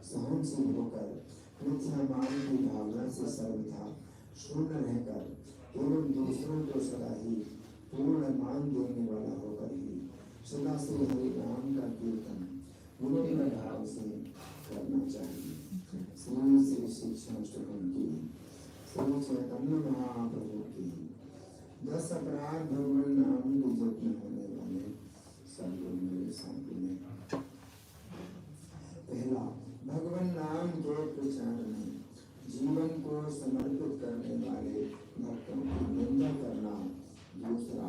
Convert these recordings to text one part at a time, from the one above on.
सहनशील होकर मिथ्या मान की भावना से सर्वथा शून्य रहकर एवं दूसरों को सदा ही पूर्ण मान देने वाला होकर ही सदा से हरि नाम का कीर्तन विनम्र भाव से करना चाहिए। श्री श्री शिक्षाष्टकम की श्री चैतन्य महाप्रभु की 10 अपराध भगवान नाम के जप में होने वाले सब लोग मेरे साथ में। पहला, भगवान नाम के प्रचार में जीवन को समर्पित करने वाले भक्तों की निंदा करना। दूसरा,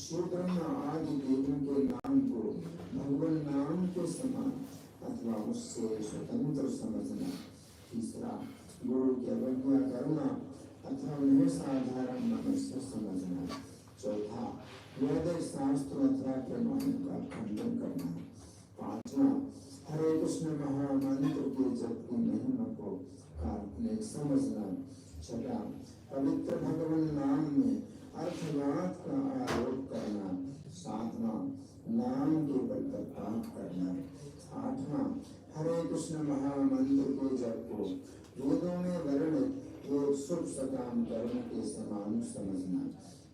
शिव ब्रह्म आदि देवों के नाम को भगवान नाम के समान अथवा उससे स्वतंत्र समझना। तीसरा, गुरु की अवज्ञा करना अथवा उन्हें साधारण मनुष्य समझना। चौथा, वेद शास्त्र अथवा प्रमाणों का खंडन करना। पांचवा, हरे कृष्ण महामंत्र के जप की महिमा को काल्पनिक समझना। छठा, पवित्र भगवान नाम में अर्थवाद का आरोप करना। सातवां, नाम के बल पर पाप करना। आठवां, हरे कृष्ण महामंत्र के जप को वेदों में वर्णित एक शुभ सकाम कर्म के समान समझना।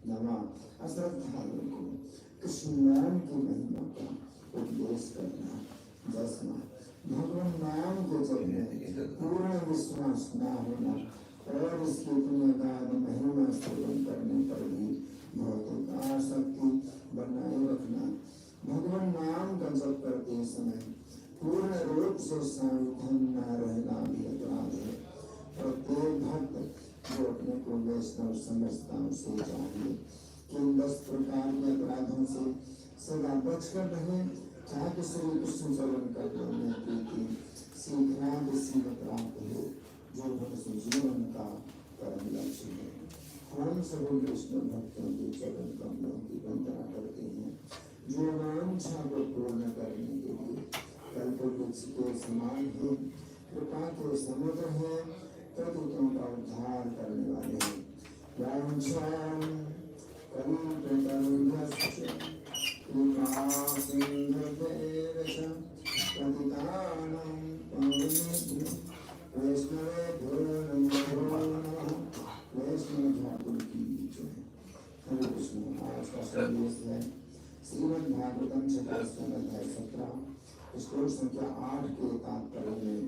नवां, अश्रद्धालुओं को कृष्ण नाम की महिमा का उपदेश करना। 10वां, भगवान नाम के जप में पूर्ण विश्वास न होना और इसकी पुण्यगान महिमा सेवन करने पर भी भौतिक आसक्ति बनाए रखना। भगवान नाम का जप करते समय पूर्ण रूप से सावधान न रहना भी अपराध है। प्रत्येक भक्त जो अपने को वैष्णव समझता उसे चाहिए कि इन 10 प्रकार के अपराधों से सदा बचकर रहे, ताकि श्री कृष्ण चरण करने में प्रीति शीघ्र शिव प्राप्त हो, जो मनुष्य जीवन का परम लक्ष्य है। हम सभी कृष्ण भक्तों के चरण कमलों की वंदना करते हैं, जो वांछा को पूर्ण करने के लिए कल्पवृक्ष के समान है, कृपा के समुद्र है, प्रदूतों का उद्धार करने वाले हैं। वांछां कल्पतरुभ्यश्च कृपा सिन्धुभ्येव च पतितानां पावनेभ्यो वैष्णवेभ्यो नमो नमः। वैष्णव ठाकुर की जय। हरे कृष्ण। आज का संदेश है श्रीमद् भागवतम छठा स्कंद अध्याय 17 श्लोक संख्या 8 के तात्पर्य में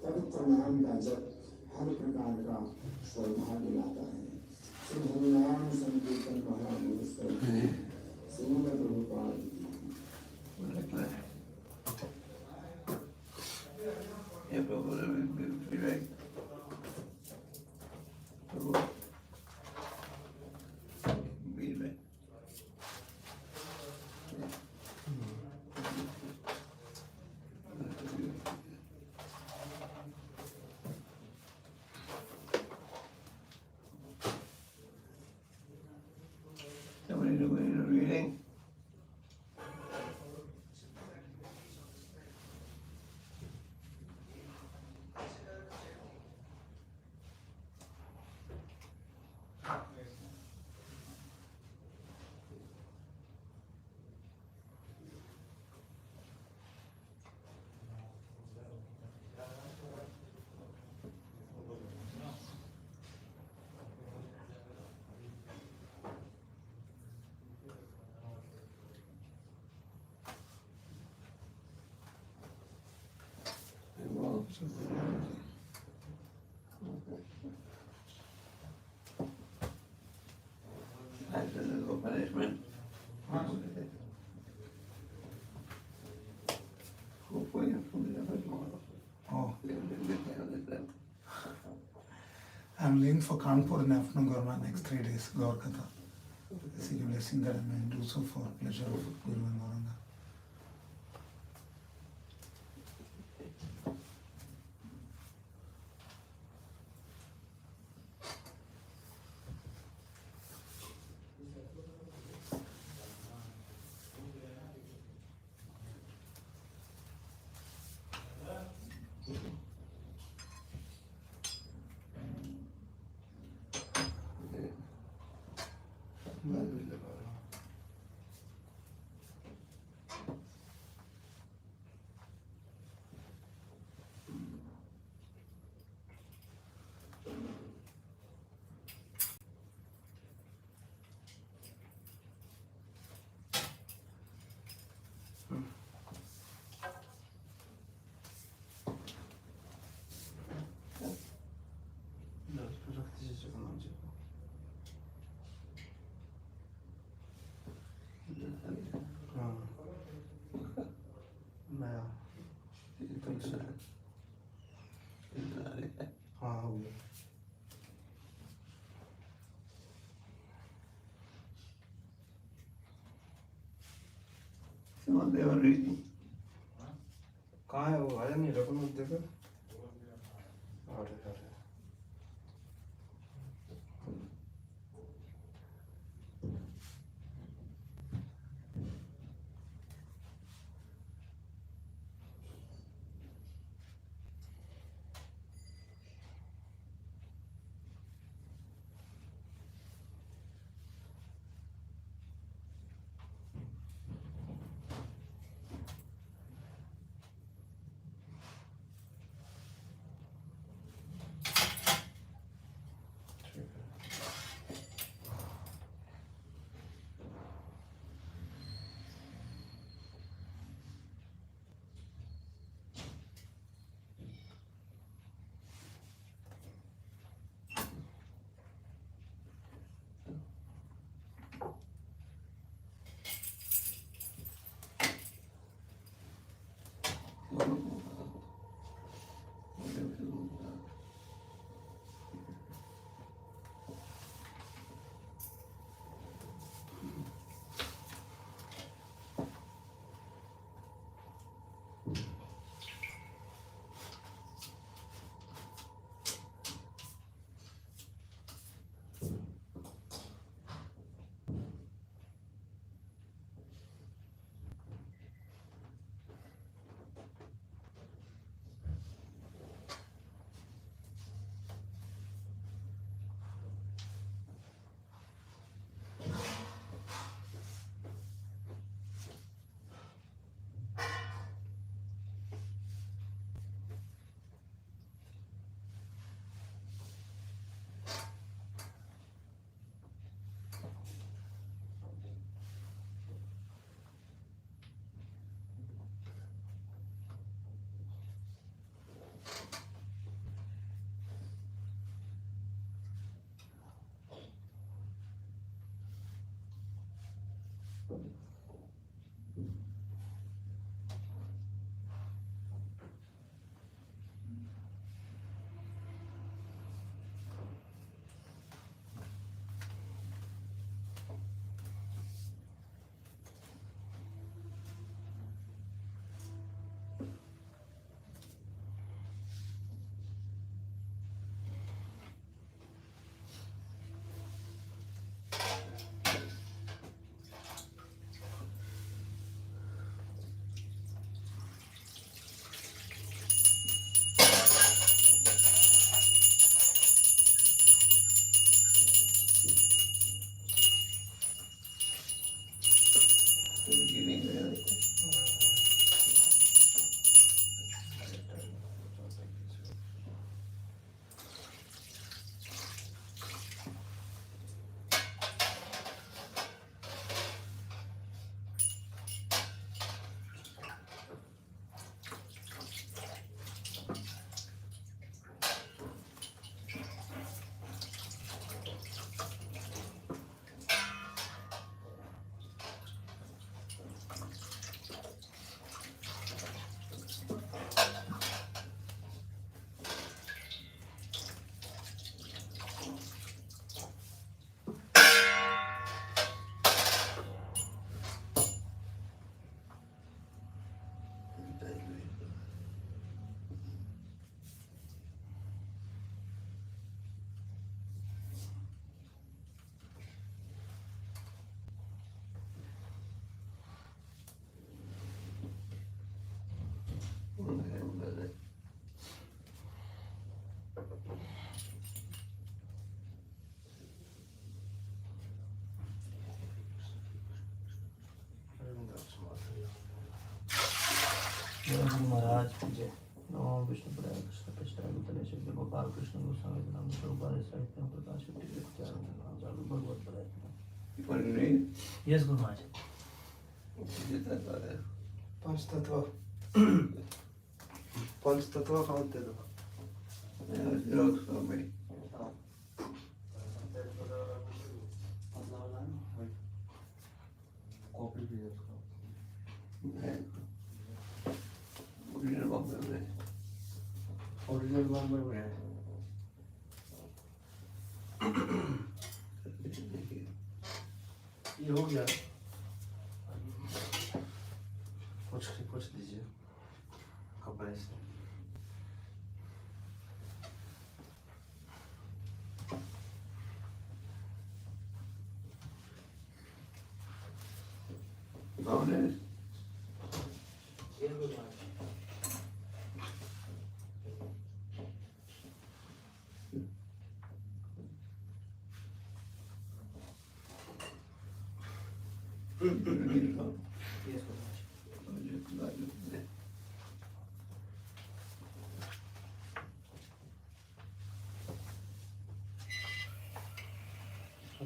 पवित्र नाम का जप हर प्रकार का सौभाग्य लाता है। श्री हरिनाम संकीर्तन महापुरुष Shrimad Prabhupada reading. That's a little punishment. Hopefully I'm coming up tomorrow. Oh, Then. I'm leaving for Kanpur in the afternoon, Gaura, next 3 days, Gaur Katha. Seek a blessing that I may do so for pleasure of Guru and Gauranga. आया। हाँ हो गया। Someone they were reading. कहाँ है वो? आया नहीं, रकम मत देखो। अरे अरे ठीक है। The beginning really. महाराज की जय। नमो विष्णु पदाय कृष्ण पृष्ठाय भूतले श्री गोपाल कृष्ण गोस्वामी नाम स्वरूपाय साहित्यम प्रकाश चालू भगवत पदाय। You want to read? Yes Guru Maharaj. Did that by then? पंचतत्व पंचतत्व का होते तो Yeah, it looks for me. Copy भी है उसका। Yeah. ओरिजिनल बॉम्बे में ओरिजिनल बॉम्बे में है। ये हो गया, कुछ दीजिए कपड़े से। कौन है?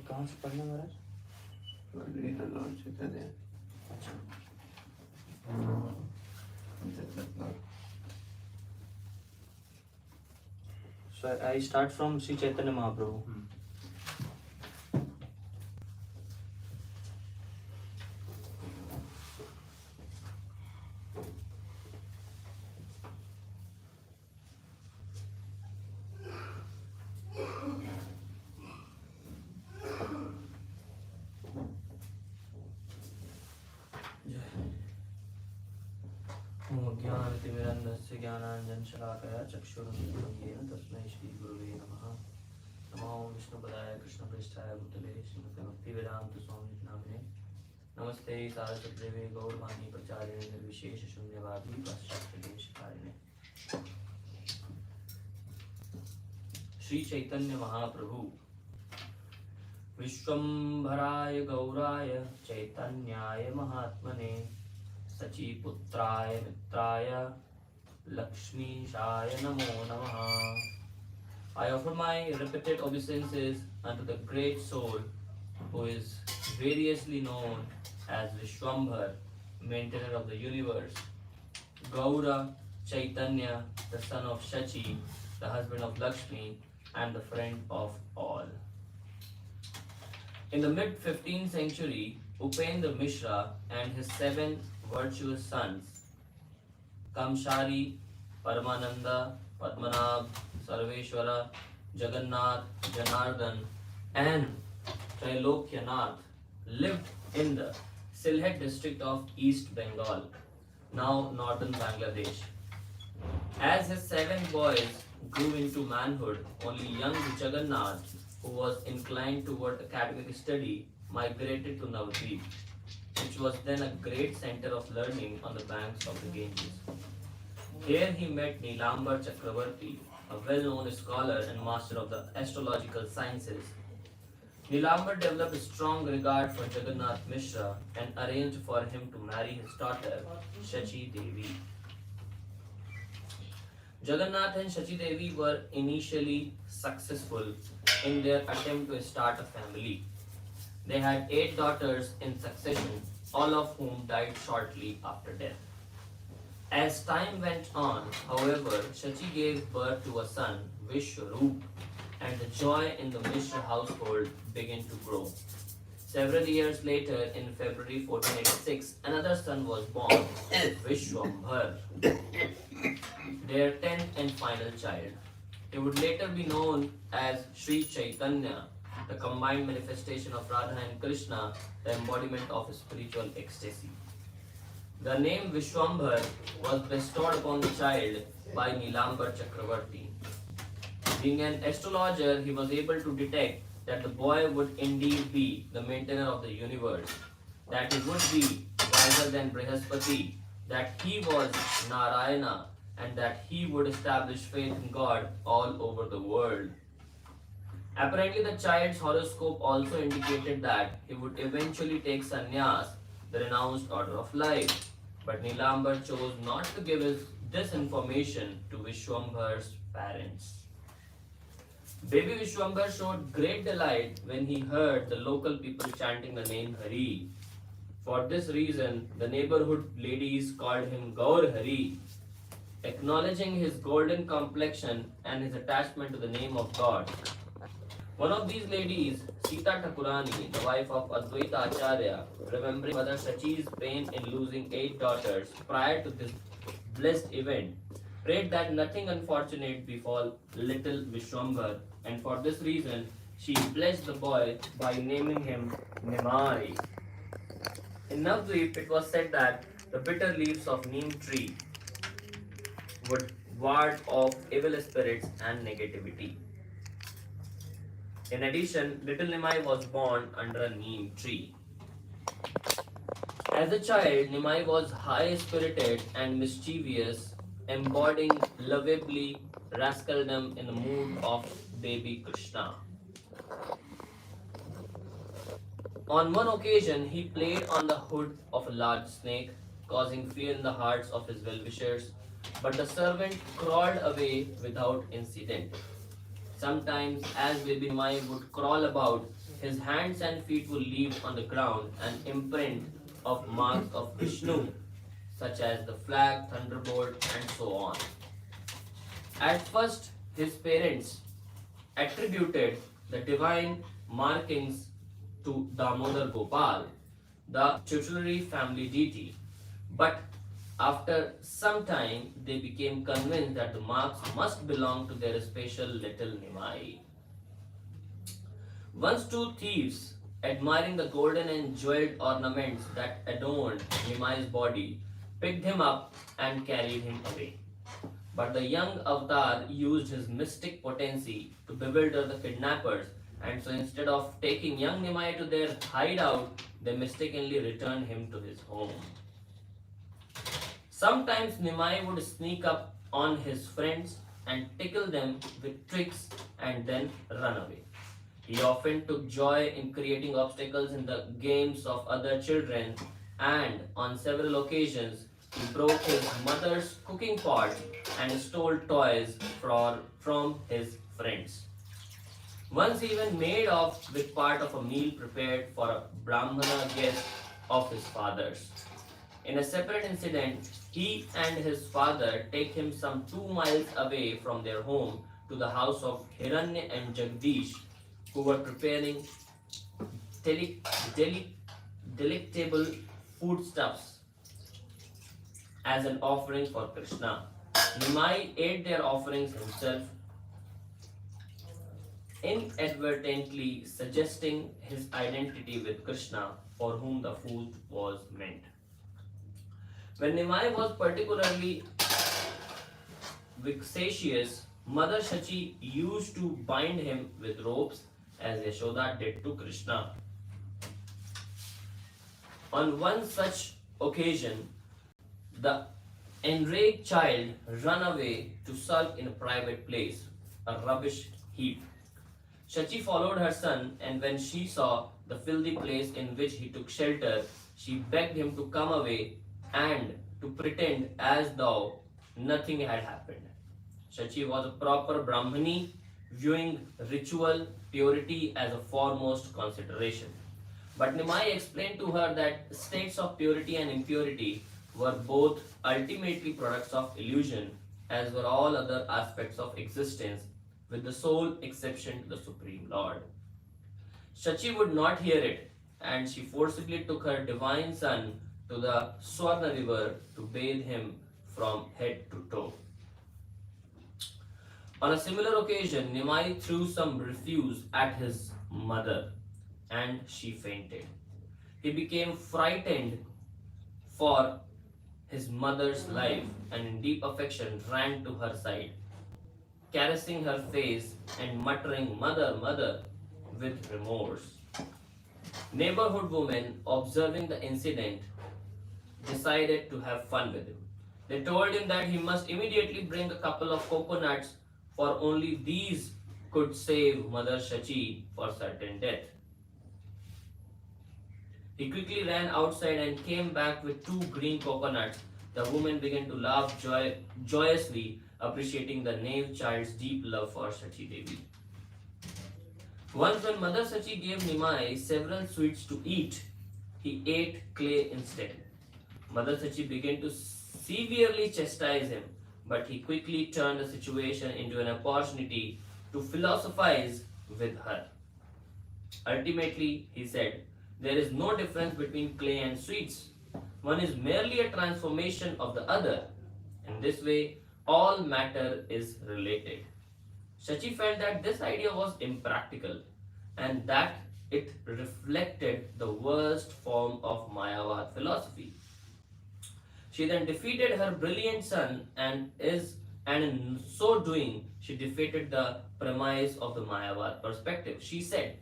कहाँ से पढ़ना महाराज? अच्छा, so I start from Sri Chaitanya Mahaprabhu. ज्ञानतिमिरन्धस्य ज्ञानाञ्जनशलाकया चक्षुरुन्मीलितं तस्मै श्रीगुरुवे नमः। नमो विष्णुपदाय कृष्णप्रेष्ठाय भूतले श्रीमते भक्तिवेदान्तस्वामिनिति नामिने। नमस्ते सारस्वतीदेवे गौरवाणी प्रचारिणे निर्विशेषशून्यवादी पाश्चात्यदेशकारिणे। श्री चैतन्य महाप्रभु विश्वम्भराय गौराय चैतन्याय महात्मने सचीपुत्राय मित्राय लक्ष्मीशाय नमो नमः। I offer my repeated obeisances unto the great soul who is variously known as Vishwambhar, maintainer of the universe, Gaura Chaitanya, the son of Shachi, the husband of Lakshmi, and the friend of all. In the mid-15th century, Upendra Mishra and his 7 virtuous sons, Kamshari, Paramananda, Padmanabh, Sarveshwara, Jagannath, Janardhan, and Trilokyanath, lived in the Sylhet district of East Bengal, now northern Bangladesh. As his 7 boys grew into manhood, only young Jagannath, who was inclined toward academic study, migrated to Navadvip, which was then a great center of learning on the banks of the Ganges. Here he met Nilambar Chakravarti, a well-known scholar and master of the astrological sciences. Nilambar developed a strong regard for Jagannath Mishra and arranged for him to marry his daughter, Shachi Devi. Jagannath and Shachi Devi were initially successful in their attempt to start a family. They had 8 daughters in succession, all of whom died shortly after death. As time went on, however, Shachi gave birth to a son, Vishwaroop, and the joy in the Mishra household began to grow. Several years later, in February 1486, another son was born, Vishwambhar, their 10th and final child. He would later be known as Sri Chaitanya, the combined manifestation of Radha and Krishna, the embodiment of spiritual ecstasy. The name Vishwambhar was bestowed upon the child by Nilambar Chakravarti. Being an astrologer, he was able to detect that the boy would indeed be the maintainer of the universe, that he would be wiser than Brihaspati, that he was Narayana, and that he would establish faith in God all over the world. Apparently, the child's horoscope also indicated that he would eventually take sannyas, the renounced order of life. But Nilambar chose not to give this information to Vishwambhar's parents. Baby Vishwambhar showed great delight when he heard the local people chanting the name Hari. For this reason, the neighborhood ladies called him Gaur Hari, acknowledging his golden complexion and his attachment to the name of God. One of these ladies, Sita Thakurani, the wife of Advaita Acharya, remembering Mother Shachi's pain in losing 8 daughters prior to blessed event, prayed that nothing unfortunate befall little Vishwambar, and for this reason she blessed the boy by naming him Nimai. In Navdvip, it was said that the bitter leaves of neem tree would ward off evil spirits and negativity. In addition, little Nimai was born under a neem tree. As a child, Nimai was high spirited and mischievous, embodying lovably rascaldom in the mood of baby Krishna. On one occasion, he played on the hood of a large snake, causing fear in the hearts of his well-wishers, but the servant crawled away without incident. Sometimes, as baby Nimai would crawl about, his hands and feet would leave on the ground an imprint of marks of Vishnu, such as the flag, thunderbolt, and so on. At first, his parents attributed the divine markings to Damodar Gopal, the tutelary family deity, but after some time they became convinced that the marks must belong to their special little Nimai. Once two thieves, admiring the golden and jeweled ornaments that adorned Nimai's body, picked him up and carried him away. But the young avatar used his mystic potency to bewilder the kidnappers, and so instead of taking young Nimai to their hideout, they mistakenly returned him to his home. Sometimes Nimai would sneak up on his friends and tickle them with tricks and then run away. He often took joy in creating obstacles in the games of other children, and on several occasions he broke his mother's cooking pot and stole toys from his friends. Once he even made off with part of a meal prepared for a Brahmana guest of his father's. In a separate incident, he and his father take him some 2 miles away from their home to the house of Hiranya and Jagdish, who were preparing delectable foodstuffs as an offering for Krishna. Nimai ate their offerings himself, inadvertently suggesting his identity with Krishna, for whom the food was meant. When Nimai was particularly vexatious, Mother Shachi used to bind him with ropes as Yashoda did to Krishna. On one such occasion, the enraged child ran away to sulk in a private place, a rubbish heap. Shachi followed her son, and when she saw the filthy place in which he took shelter, she begged him to come away and to pretend as though nothing had happened. Shachi was a proper Brahmani, viewing ritual purity as a foremost consideration. But Nimai explained to her that states of purity and impurity were both ultimately products of illusion, as were all other aspects of existence, with the sole exception to the Supreme Lord. Shachi would not hear it, and she forcibly took her divine son to the Swarna river to bathe him from head to toe. On a similar occasion, Nimai threw some refuse at his mother, and she fainted. He became frightened for his mother's life and in deep affection ran to her side, caressing her face and muttering, "Mother, mother," with remorse. Neighborhood women, observing the incident, decided to have fun with him. They told him that he must immediately bring a couple of coconuts, for only these could save Mother Shachi for certain death. He quickly ran outside and came back with 2 green coconuts. The woman began to laugh joyously, appreciating the knave child's deep love for Shachi Devi. Once when Mother Shachi gave Nimai several sweets to eat, he ate clay instead. Mother Shachi began to severely chastise him, but he quickly turned the situation into an opportunity to philosophize with her. Ultimately, he said, there is no difference between clay and sweets. One is merely a transformation of the other. In this way, all matter is related. Shachi felt that this idea was impractical and that it reflected the worst form of Mayavad philosophy. She then defeated her brilliant son and in so doing she defeated the premise of the Mayavad perspective. She said,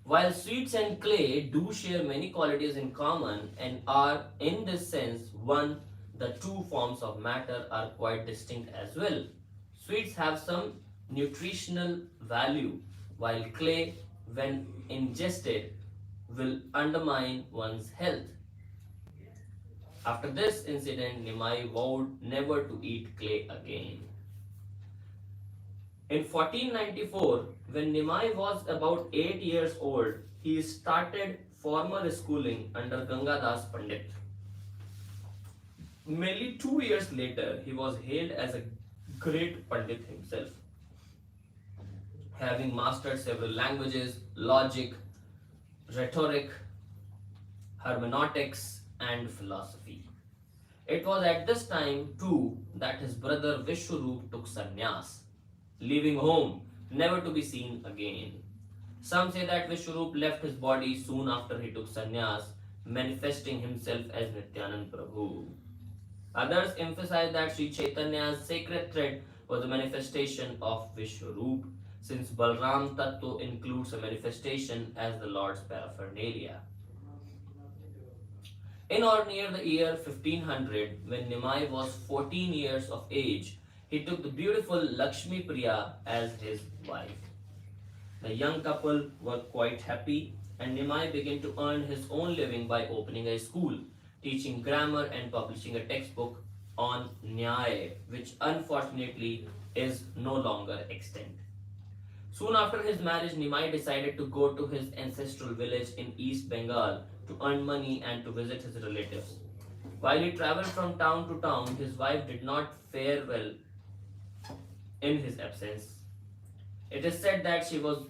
while sweets and clay do share many qualities in common and are in this sense one, the two forms of matter are quite distinct as well. Sweets have some nutritional value, while clay, when ingested, will undermine one's health. After this incident, Nimai vowed never to eat clay again. In 1494, when Nimai was about 8 years old, he started formal schooling under Gangadas Pandit. Merely 2 years later, he was hailed as a great Pandit himself, having mastered several languages, logic, rhetoric, hermeneutics, and philosophy. It was at this time, too, that his brother Vishwarup took sannyas, leaving home, never to be seen again. Some say that Vishwarup left his body soon after he took sannyas, manifesting himself as Nityanand Prabhu. Others emphasize that Sri Chaitanya's sacred thread was a manifestation of Vishwarup, since Balram Tattva includes a manifestation as the Lord's paraphernalia. In or near the year 1500, when Nimai was 14 years of age, he took the beautiful Lakshmi Priya as his wife. The young couple were quite happy, and Nimai began to earn his own living by opening a school, teaching grammar and publishing a textbook on Nyaya, which unfortunately is no longer extant. Soon after his marriage, Nimai decided to go to his ancestral village in East Bengal to earn money and to visit his relatives. While he traveled from town to town, his wife did not fare well in his absence. It is said that she was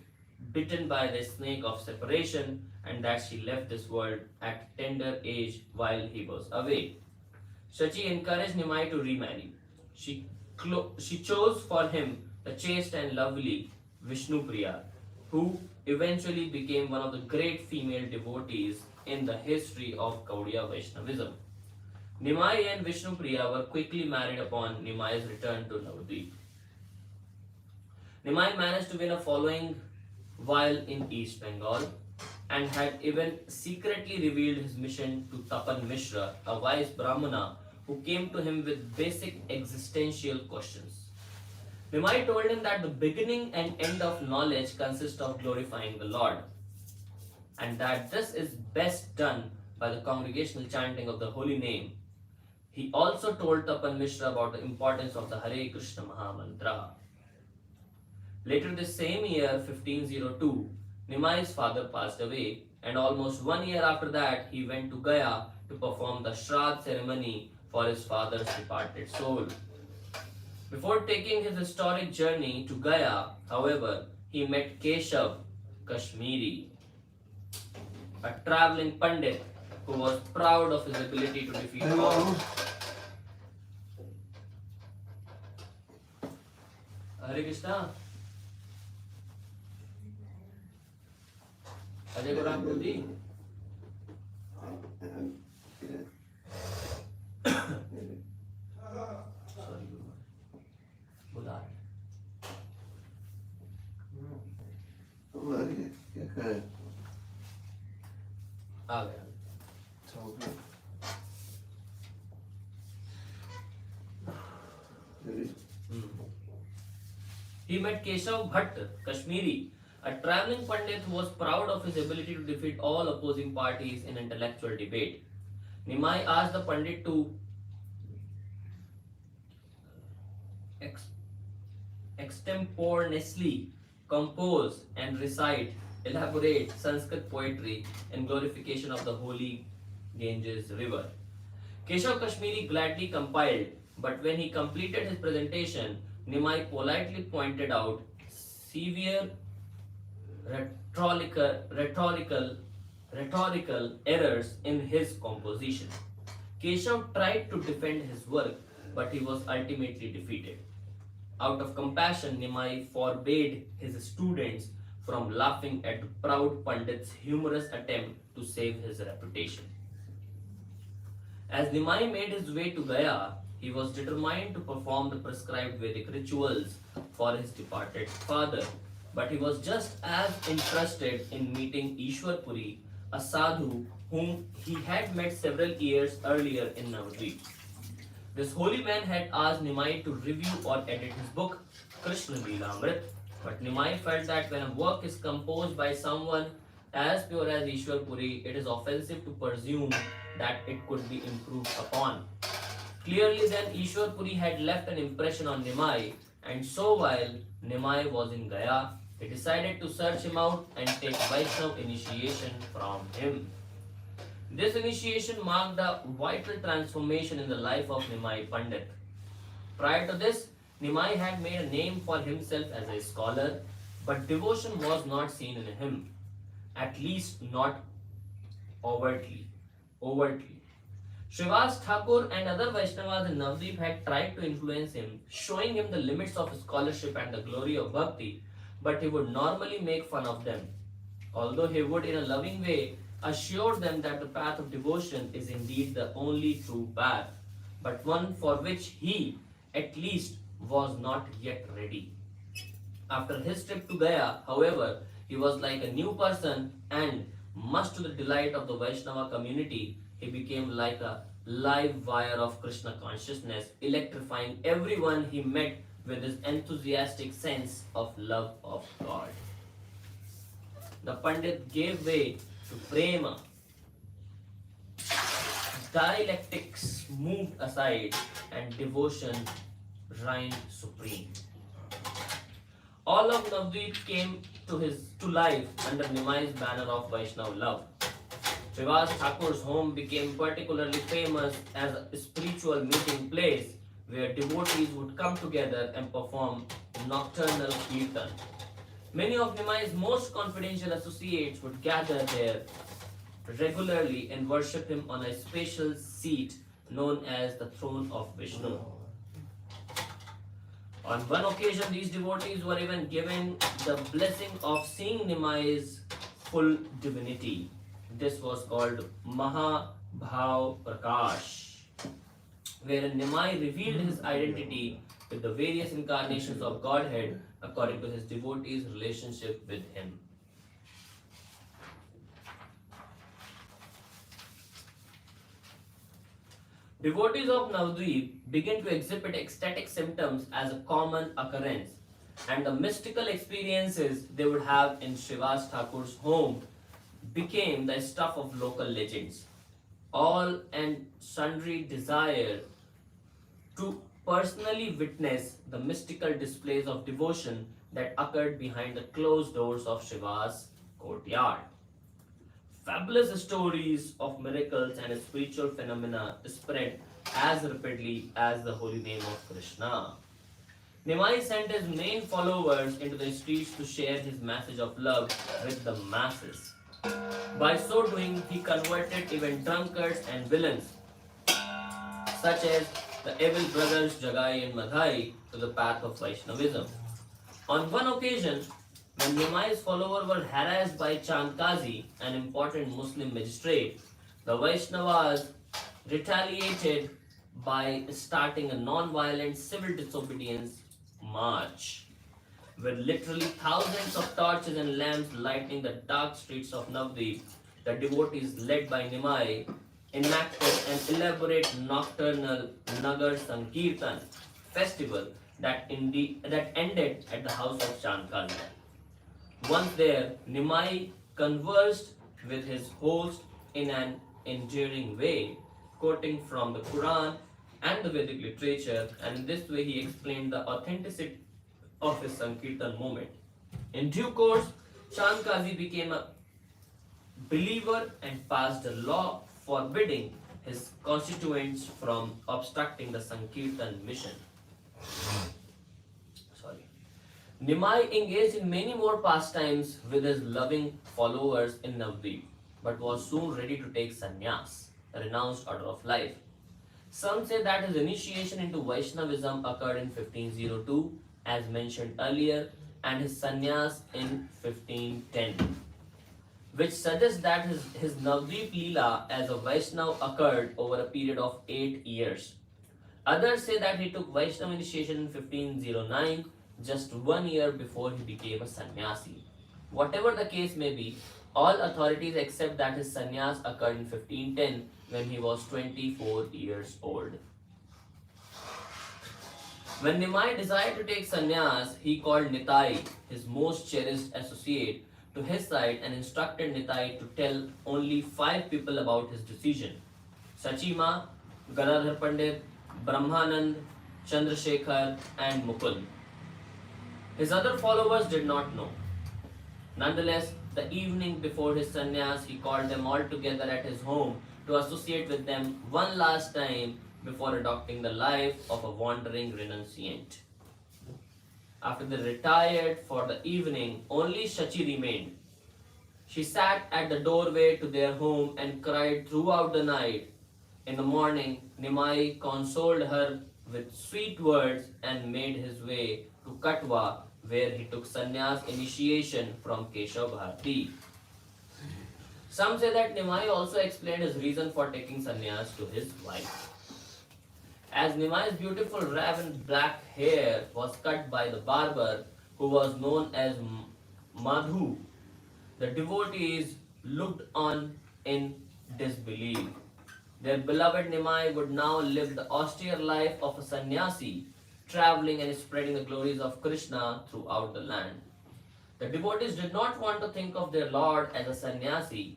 bitten by the snake of separation and that she left this world at tender age while he was away. Shachi encouraged Nimai to remarry. She chose for him the chaste and lovely Vishnu Priya, who eventually became one of the great female devotees in the history of Gaudiya Vaishnavism. Nimai and Vishnu Priya were quickly married upon Nimai's return to Navadvip. Nimai managed to win a following while in East Bengal and had even secretly revealed his mission to Tapan Mishra, a wise Brahmana who came to him with basic existential questions. Nimai told him that the beginning and end of knowledge consist of glorifying the Lord, and that this is best done by the congregational chanting of the holy name. He also told Tapan Mishra about the importance of the Hare Krishna Mahamantra. Later this same year, 1502, Nimai's father passed away, and almost 1 year after that, he went to Gaya to perform the Shraddh ceremony for his father's departed soul. Before taking his historic journey to Gaya, however, he met Keshav Kashmiri, a traveling Pandit who was proud of his ability to defeat all. Hare Krishna. Ajay Goram Pudi. Sorry, Guru. बुला क्या करें आ गया He met Keshav Bhatt, Kashmiri, a traveling Pandit who was proud of his ability to defeat all opposing parties in intellectual debate. Nimai asked the Pandit to extemporaneously compose and recite elaborate Sanskrit poetry in glorification of the holy Ganges river. Keshav Kashmiri gladly compiled, but when he completed his presentation, Nimai politely pointed out severe rhetorical errors in his composition. Keshav tried to defend his work, but he was ultimately defeated. Out of compassion, Nimai forbade his students from laughing at the proud Pandit's humorous attempt to save his reputation. As Nimai made his way to Gaya, he was determined to perform the prescribed Vedic rituals for his departed father, but he was just as interested in meeting Ishwarpuri, a sadhu whom he had met several years earlier in Navadvip. This holy man had asked Nimai to review or edit his book, Krishna Leelamrit, but Nimai felt that when a work is composed by someone as pure as Ishwarpuri, it is offensive to presume that it could be improved upon. Clearly then, Ishwarpuri had left an impression on Nimai, and so while Nimai was in Gaya, he decided to search him out and take Vaishnav initiation from him. This initiation marked a vital transformation in the life of Nimai Pandit. Prior to this, Nimai had made a name for himself as a scholar, but devotion was not seen in him, at least not overtly. Srivas Thakur and other Vaishnavas in Navadvip had tried to influence him, showing him the limits of scholarship and the glory of bhakti, but he would normally make fun of them. Although he would, in a loving way, assure them that the path of devotion is indeed the only true path, but one for which he, at least, was not yet ready. After his trip to Gaya, however, he was like a new person, and, much to the delight of the Vaishnava community, he became like a live wire of Krishna consciousness, electrifying everyone he met with his enthusiastic sense of love of God. The Pandit gave way to prema. Dialectics moved aside, and devotion reigned supreme. All of Navadvip came to life under Nimai's banner of Vaishnav love. Srivas Thakur's home became particularly famous as a spiritual meeting place where devotees would come together and perform nocturnal kirtan. Many of Nimai's most confidential associates would gather there regularly and worship him on a special seat known as the throne of Vishnu. On one occasion, these devotees were even given the blessing of seeing Nimai's full divinity. This was called Mahabhav Prakash, wherein Nimai revealed his identity with the various incarnations of Godhead according to his devotees' relationship with him. Devotees of Navadvip begin to exhibit ecstatic symptoms as a common occurrence, and the mystical experiences they would have in Srivas Thakur's home became the stuff of local legends. All and sundry desire to personally witness the mystical displays of devotion that occurred behind the closed doors of Shiva's courtyard. Fabulous stories of miracles and spiritual phenomena spread as rapidly as the holy name of Krishna. Nimai sent his main followers into the streets to share his message of love with the masses. By so doing, he converted even drunkards and villains, such as the evil brothers Jagai and Madhai, to the path of Vaishnavism. On one occasion, when Nimai's followers were harassed by Chand Kazi, an important Muslim magistrate, the Vaishnavas retaliated by starting a non-violent civil disobedience march, with literally thousands of torches and lamps lighting the dark streets of Navadvip. The devotees led by Nimai enacted an elaborate nocturnal Nagar Sankirtan festival that ended at the house of Chand Kazi. Once there, Nimai conversed with his host in an endearing way, quoting from the Quran and the Vedic literature, and in this way he explained the authenticity of his Sankirtan movement. In due course, Chand Kazi became a believer and passed a law forbidding his constituents from obstructing the Sankirtan mission. Nimai engaged in many more pastimes with his loving followers in Navadvip, but was soon ready to take sannyas, a renounced order of life. Some say that his initiation into Vaishnavism occurred in 1502, as mentioned earlier, and his sannyas in 1510, which suggests that his Navdeep Leela as a Vaishnav occurred over a period of 8 years. Others say that he took Vaishnav initiation in 1509, just 1 year before he became a sannyasi. Whatever the case may be, all authorities accept that his sannyas occurred in 1510 when he was 24 years old. When Nimai desired to take sannyas, he called Nitai, his most cherished associate, to his side and instructed Nitai to tell only 5 people about his decision: Sachima, Ganadhar Pandit, Brahmanand, Chandrasekhar, and Mukul. His other followers did not know. Nonetheless, the evening before his sannyas, he called them all together at his home to associate with them one last time before adopting the life of a wandering renunciant. After they retired for the evening, only Shachi remained. She sat at the doorway to their home and cried throughout the night. In the morning, Nimai consoled her with sweet words and made his way to Katwa, where he took sannyas initiation from Keshav Bharati. Some say that Nimai also explained his reason for taking sannyas to his wife. As Nimai's beautiful raven black hair was cut by the barber, who was known as Madhu, the devotees looked on in disbelief. Their beloved Nimai would now live the austere life of a sannyasi, traveling and spreading the glories of Krishna throughout the land. The devotees did not want to think of their Lord as a sannyasi.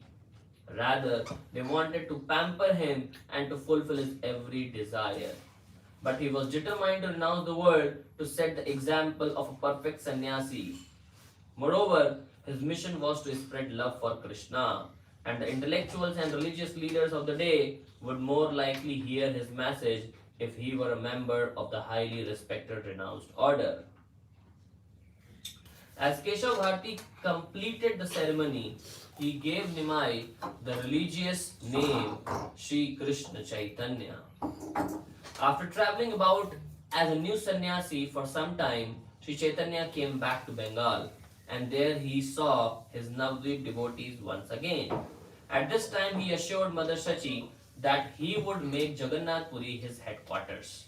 Rather, they wanted to pamper him and to fulfill his every desire. But he was determined to renounce the world to set the example of a perfect sannyasi. Moreover, his mission was to spread love for Krishna, and the intellectuals and religious leaders of the day would more likely hear his message if he were a member of the highly respected renounced order. As Keshav Bharati completed the ceremony, he gave Nimai the religious name Sri Krishna Chaitanya. After traveling about as a new sannyasi for some time, Sri Chaitanya came back to Bengal, and there he saw his Navadvip devotees once again. At this time, he assured Mother Shachi that he would make Jagannath Puri his headquarters.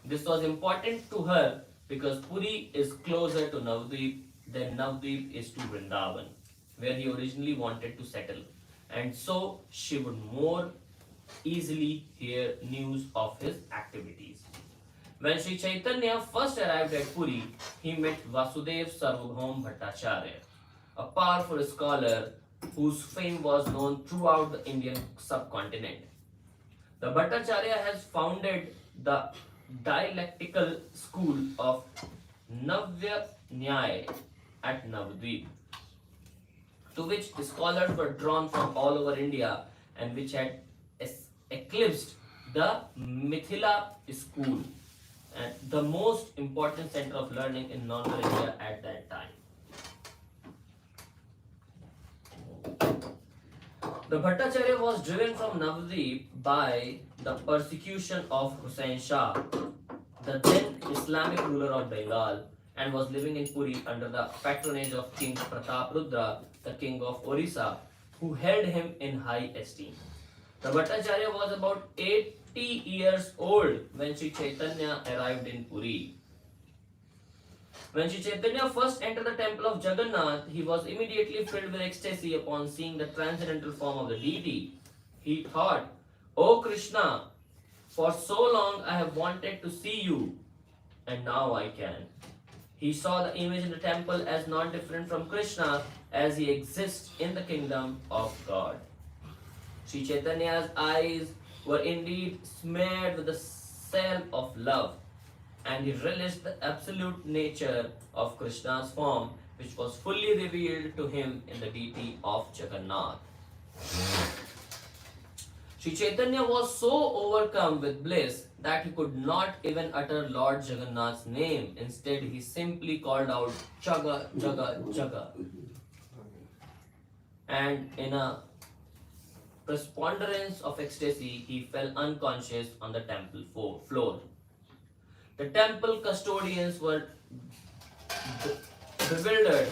This was important to her because Puri is closer to Navadvip than Navadvip is to Vrindavan, where he originally wanted to settle, and so she would more easily hear news of his activities. When Sri Chaitanya first arrived at Puri, he met Vasudev Sarvabhaum Bhattacharya, a powerful scholar whose fame was known throughout the Indian subcontinent. The Bhattacharya has founded the dialectical school of Navya Nyaya at Navadvip, to which scholars were drawn from all over India and which had eclipsed the Mithila school, and the most important center of learning in northern India at that time. The Bhattacharya was driven from Navadvip by the persecution of Hussain Shah, the then Islamic ruler of Bengal, and was living in Puri under the patronage of King Prataprudra, the king of Orissa, who held him in high esteem. The Bhattacharya was about 80 years old when Sri Chaitanya arrived in Puri. When Sri Chaitanya first entered the temple of Jagannath, he was immediately filled with ecstasy upon seeing the transcendental form of the deity. He thought, "O Krishna, for so long I have wanted to see you, and now I can." He saw the image in the temple as not different from Krishna as he exists in the kingdom of God. Sri Chaitanya's eyes were indeed smeared with the salve of love, and he relished the absolute nature of Krishna's form, which was fully revealed to him in the deity of Jagannath. Sri Chaitanya was so overcome with bliss that he could not even utter Lord Jagannath's name. Instead, he simply called out Jaga, Jaga, Jaga. And in a preponderance of ecstasy, he fell unconscious on the temple floor. The temple custodians were bewildered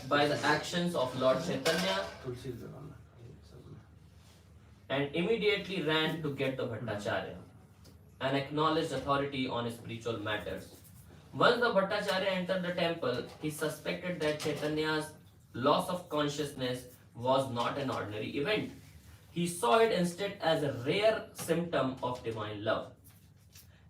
by the actions of Lord Chaitanya and immediately ran to get the Bhattacharya, an acknowledged authority on spiritual matters. Once the Bhattacharya entered the temple, he suspected that Chaitanya's loss of consciousness was not an ordinary event. He saw it instead as a rare symptom of divine love,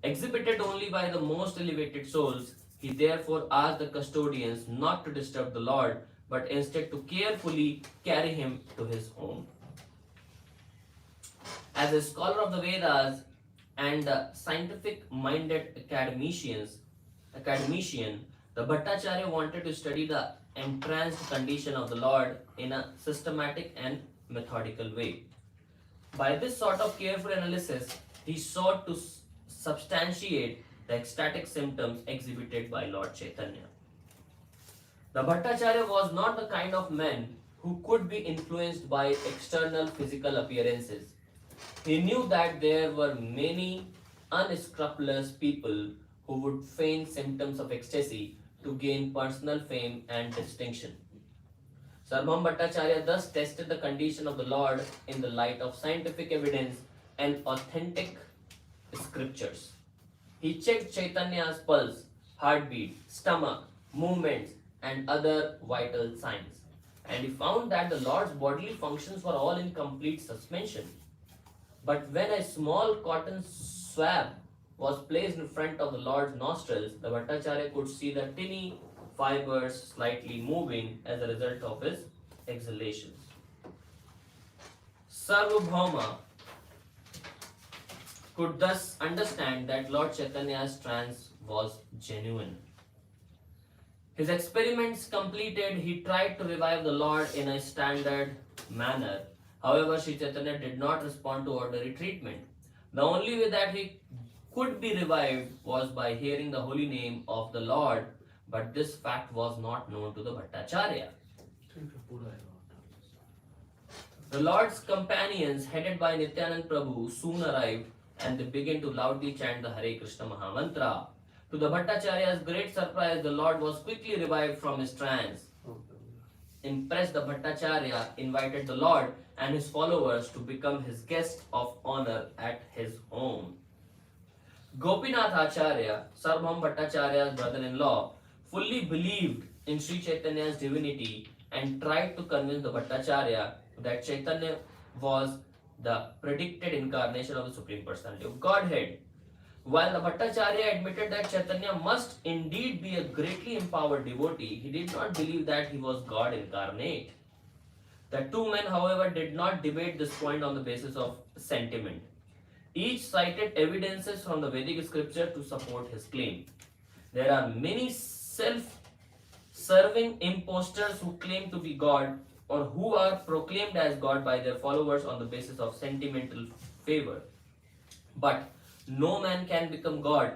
exhibited only by the most elevated souls. He therefore asked the custodians not to disturb the Lord, but instead to carefully carry him to his home. As a scholar of the Vedas and a scientific-minded academician, the Bhattacharya wanted to study the entranced condition of the Lord in a systematic and methodical way. By this sort of careful analysis, he sought to substantiate the ecstatic symptoms exhibited by Lord Chaitanya. The Bhattacharya was not the kind of man who could be influenced by external physical appearances. He knew that there were many unscrupulous people who would feign symptoms of ecstasy to gain personal fame and distinction. Sarvabhauma Bhattacharya thus tested the condition of the Lord in the light of scientific evidence and authentic scriptures. He checked Chaitanya's pulse, heartbeat, stomach, movements, and other vital signs, and he found that the Lord's bodily functions were all in complete suspension. But when a small cotton swab was placed in front of the Lord's nostrils, the Bhattacharya could see the tiny fibers slightly moving as a result of his exhalations. Sarvabhauma could thus understand that Lord Chaitanya's trance was genuine. His experiments completed, he tried to revive the Lord in a standard manner. However, Sri Chaitanya did not respond to ordinary treatment. The only way that he could be revived was by hearing the holy name of the Lord, but this fact was not known to the Bhattacharya. The Lord's companions, headed by Nityanand Prabhu, soon arrived and they began to loudly chant the Hare Krishna Mahamantra. To the Bhattacharya's great surprise, the Lord was quickly revived from his trance. Impressed, the Bhattacharya invited the Lord and his followers to become his guest of honor at his home. Gopinath Acharya, Sarvabhauma Bhattacharya's brother-in-law, fully believed in Sri Chaitanya's divinity and tried to convince the Bhattacharya that Chaitanya was the predicted incarnation of the Supreme Personality of Godhead. While the Bhattacharya admitted that Chaitanya must indeed be a greatly empowered devotee, he did not believe that he was God incarnate. The two men, however, did not debate this point on the basis of sentiment. Each cited evidences from the Vedic scripture to support his claim. There are many self-serving impostors who claim to be God or who are proclaimed as God by their followers on the basis of sentimental favor. But no man can become God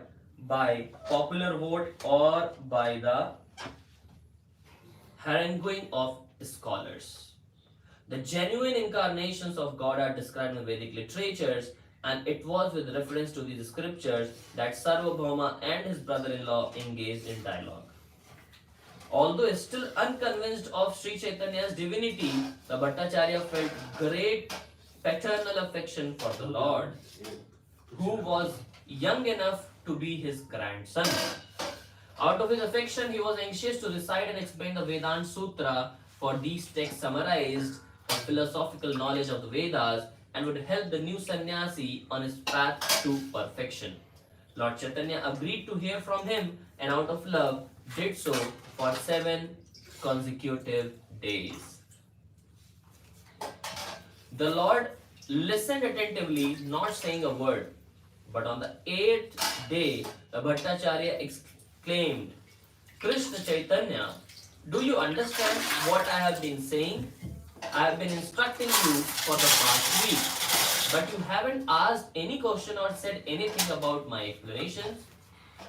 by popular vote or by the haranguing of scholars. The genuine incarnations of God are described in Vedic literatures, and it was with reference to these scriptures that Sarvabhauma and his brother-in-law engaged in dialogue. Although still unconvinced of Sri Chaitanya's divinity, the Bhattacharya felt great paternal affection for the Lord, who was young enough to be his grandson. Out of his affection, he was anxious to recite and explain the Vedanta Sutra, for these texts summarized the philosophical knowledge of the Vedas and would help the new sannyasi on his path to perfection. Lord Chaitanya agreed to hear from him and out of love did so for 7 consecutive days. The Lord listened attentively, not saying a word. But on the 8th day, the Bhattacharya exclaimed, Krishna Chaitanya, do you understand what I have been saying? I have been instructing you for the past week, but you haven't asked any question or said anything about my explanations.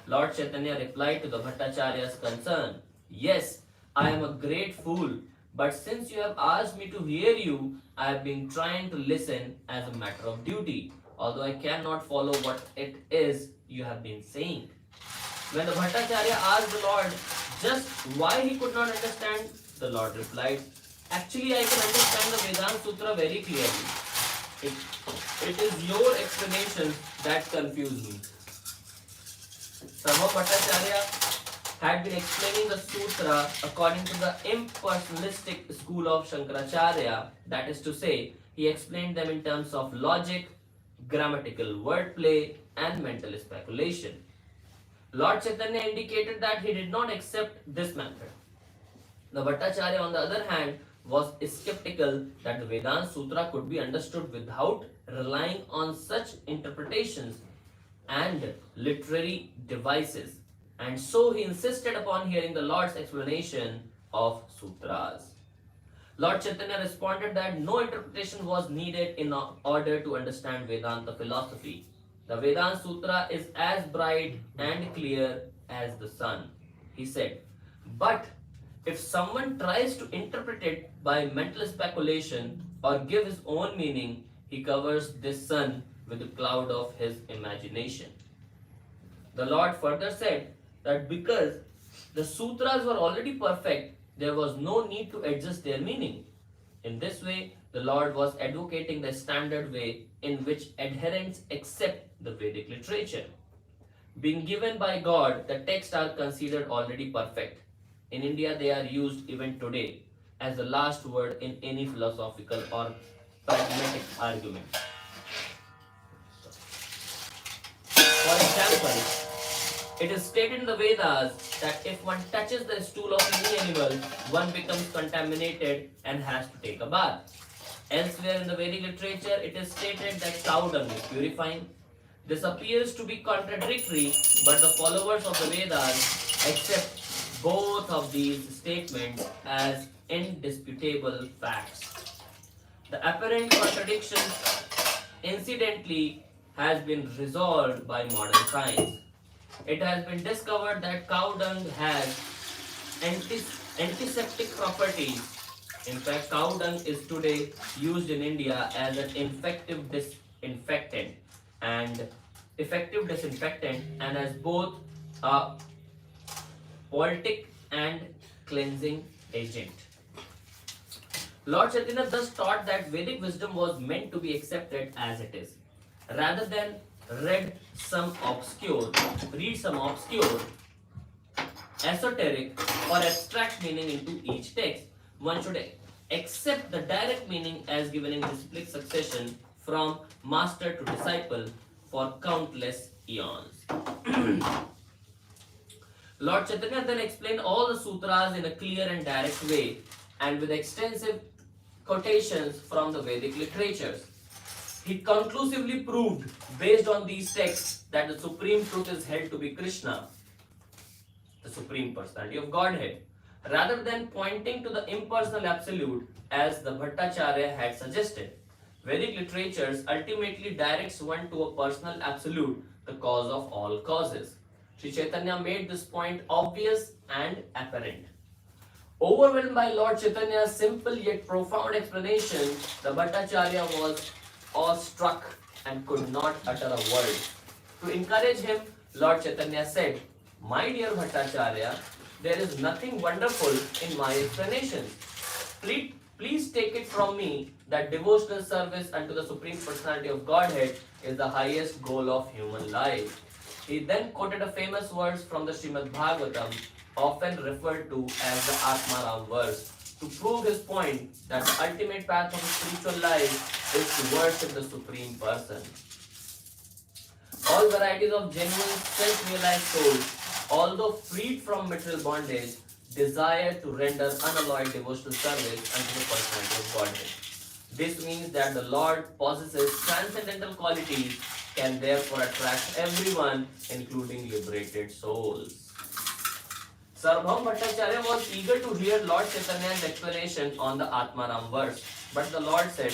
Lord Chaitanya replied to the Bhattacharya's concern, yes, I am a great fool But since you have asked me to hear you, I have been trying to listen as a matter of duty, although I cannot follow what it is you have been saying. When the Bhattacharya asked the Lord just why he could not understand, the Lord replied, actually, I can understand the Vedanta Sutra very clearly. It is your explanation that confuse me. Sarva Bhattacharya had been explaining the sutra according to the impersonalistic school of Shankaracharya, that is to say, he explained them in terms of logic, grammatical wordplay, and mental speculation. Lord Chaitanya indicated that he did not accept this method. The Bhattacharya, on the other hand, was skeptical that the Vedanta Sutra could be understood without relying on such interpretations and literary devices, and so he insisted upon hearing the Lord's explanation of sutras. Lord Chaitanya responded that no interpretation was needed in order to understand Vedanta philosophy. The Vedanta Sutra is as bright and clear as the sun. He said, but if someone tries to interpret it by mental speculation or give his own meaning, he covers this sun with a cloud of his imagination. The Lord further said that because the sutras were already perfect, there was no need to adjust their meaning. In this way, the Lord was advocating the standard way in which adherents accept the Vedic literature. Being given by God, the texts are considered already perfect. In India, they are used even today as the last word in any philosophical or pragmatic argument. For example, it is stated in the Vedas that if one touches the stool of any animal, one becomes contaminated and has to take a bath. Elsewhere in the Vedic literature, it is stated that cow dung is purifying. This appears to be contradictory, but the followers of the Vedas accept both of these statements as indisputable facts. The apparent contradiction, incidentally, has been resolved by modern science. It has been discovered that cow dung has antiseptic properties. In fact, cow dung is today used in India as an effective disinfectant and as both a poultic and cleansing agent. Lord Chaitanya thus taught that Vedic wisdom was meant to be accepted as it is, rather than read some obscure, esoteric, or abstract meaning into each text. One should accept the direct meaning as given in disciplic succession from master to disciple for countless eons. Lord Chaitanya then explained all the sutras in a clear and direct way and with extensive quotations from the Vedic literatures. He conclusively proved, based on these texts, that the supreme truth is held to be Krishna, the Supreme Personality of Godhead, rather than pointing to the impersonal absolute as the Bhattacharya had suggested. Vedic literatures ultimately directs one to a personal absolute, the cause of all causes. Sri Chaitanya made this point obvious and apparent. Overwhelmed by Lord Chaitanya's simple yet profound explanation, the Bhattacharya was awestruck and could not utter a word. To encourage him, Lord Chaitanya said, "My dear Bhattacharya, there is nothing wonderful in my explanations. Please take it from me that devotional service unto the Supreme Personality of Godhead is the highest goal of human life." He then quoted a famous verse from the Srimad Bhagavatam, often referred to as the Atmaram verse, to prove his point that the ultimate path of spiritual life is to worship the Supreme Person. All varieties of genuine self-realized souls, although freed from material bondage, desire to render unalloyed devotional service unto the personality of Godhead. This means that the Lord possesses transcendental qualities, can therefore attract everyone, including liberated souls. Sarvabhauma Bhattacharya was eager to hear Lord Chaitanya's explanation on the Atmaram verse, but the Lord said,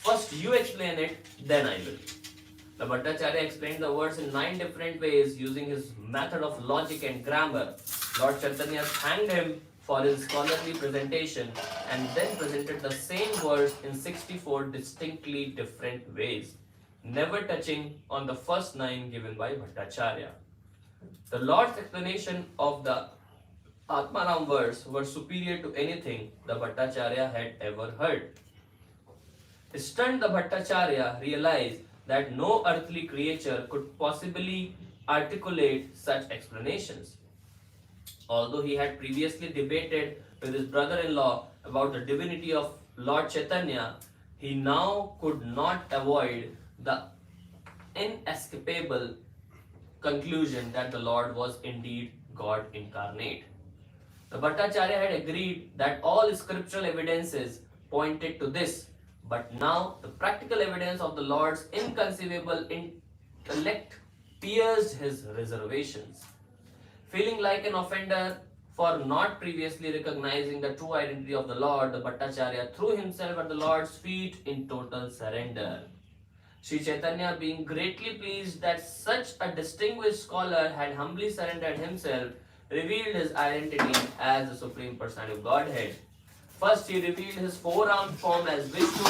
"First you explain it, then I will." The Bhattacharya explained the verse in 9 different ways using his method of logic and grammar. Lord Chaitanya thanked him for his scholarly presentation and then presented the same verse in 64 distinctly different ways, never touching on the first 9 given by Bhattacharya. The Lord's explanation of the Atmanam verse were superior to anything the Bhattacharya had ever heard. Stunned, the Bhattacharya realized that no earthly creature could possibly articulate such explanations. Although he had previously debated with his brother-in-law about the divinity of Lord Chaitanya, he now could not avoid the inescapable conclusion that the Lord was indeed God incarnate. The Bhattacharya had agreed that all scriptural evidences pointed to this, but now the practical evidence of the Lord's inconceivable intellect pierced his reservations. Feeling like an offender for not previously recognizing the true identity of the Lord, the Bhattacharya threw himself at the Lord's feet in total surrender. Sri Chaitanya, being greatly pleased that such a distinguished scholar had humbly surrendered himself, revealed his identity as the Supreme Personality of Godhead. First, he revealed his four-armed form as Vishnu,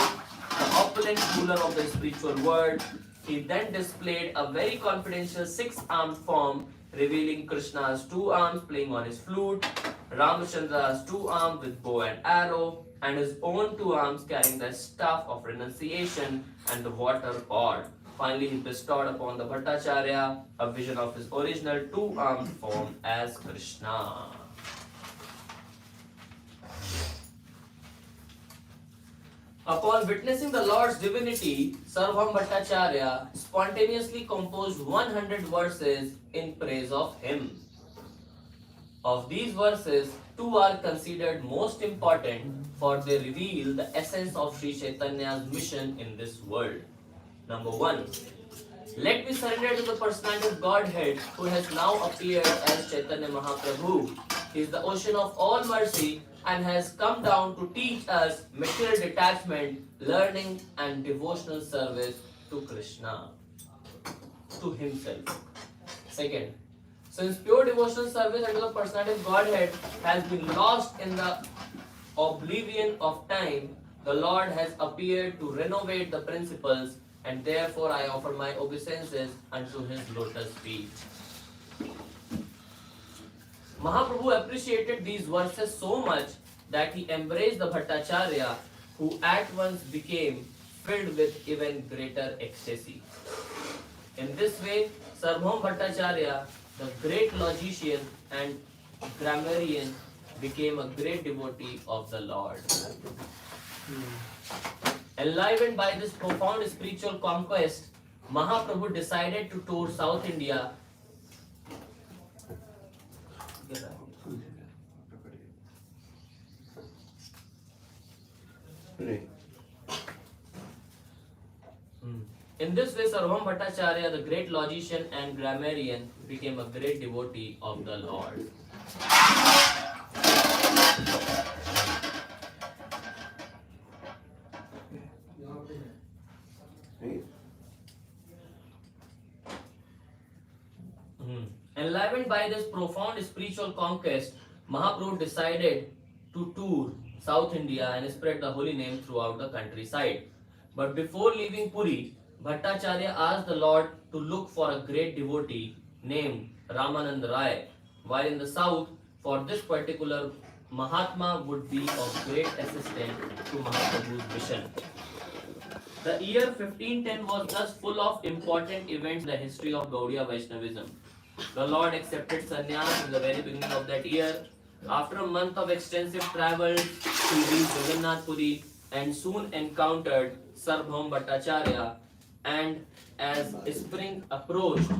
the opulent ruler of the spiritual world. He then displayed a very confidential six-armed form, revealing Krishna's two arms playing on his flute, Ramachandra's two arms with bow and arrow, and his own two arms carrying the staff of renunciation and the water pot. Finally, he bestowed upon the Bhattacharya a vision of his original two-armed form as Krishna. Upon witnessing the Lord's divinity, Sarvam Bhattacharya spontaneously composed 100 verses in praise of him. Of these verses, 2 are considered most important, for they reveal the essence of Sri Chaitanya's mission in this world. Number 1. Let me surrender to the personality of Godhead who has now appeared as Chaitanya Mahaprabhu. He is the ocean of all mercy and has come down to teach us material detachment, learning and devotional service to Krishna, to himself. Second, since pure devotional service unto the personality of Godhead has been lost in the oblivion of time, the Lord has appeared to renovate the principles, and therefore I offer my obeisances unto his lotus feet. Mahaprabhu appreciated these verses so much that he embraced the Bhattacharya, who at once became filled with even greater ecstasy. In this way, Sarvam Bhattacharya, the great logician and grammarian, became a great devotee of the Lord. Enlivened by this profound spiritual conquest, Mahaprabhu decided to tour South India. In this way, Sarvam Bhattacharya, the great logician and grammarian, became a great devotee of the Lord. Enlivened by this profound spiritual conquest, Mahaprabhu decided to tour South India and spread the holy name throughout the countryside. But before leaving Puri, Bhattacharya asked the Lord to look for a great devotee named Ramanand Rai, while in the south, for this particular Mahatma would be of great assistance to Mahaprabhu's mission. The year 1510 was thus full of important events in the history of Gaudiya Vaishnavism. The Lord accepted sannyas in the very beginning of that year. After a month of extensive travel, he reached Jagannath Puri and soon encountered Sarvam Bhattacharya. And as spring approached,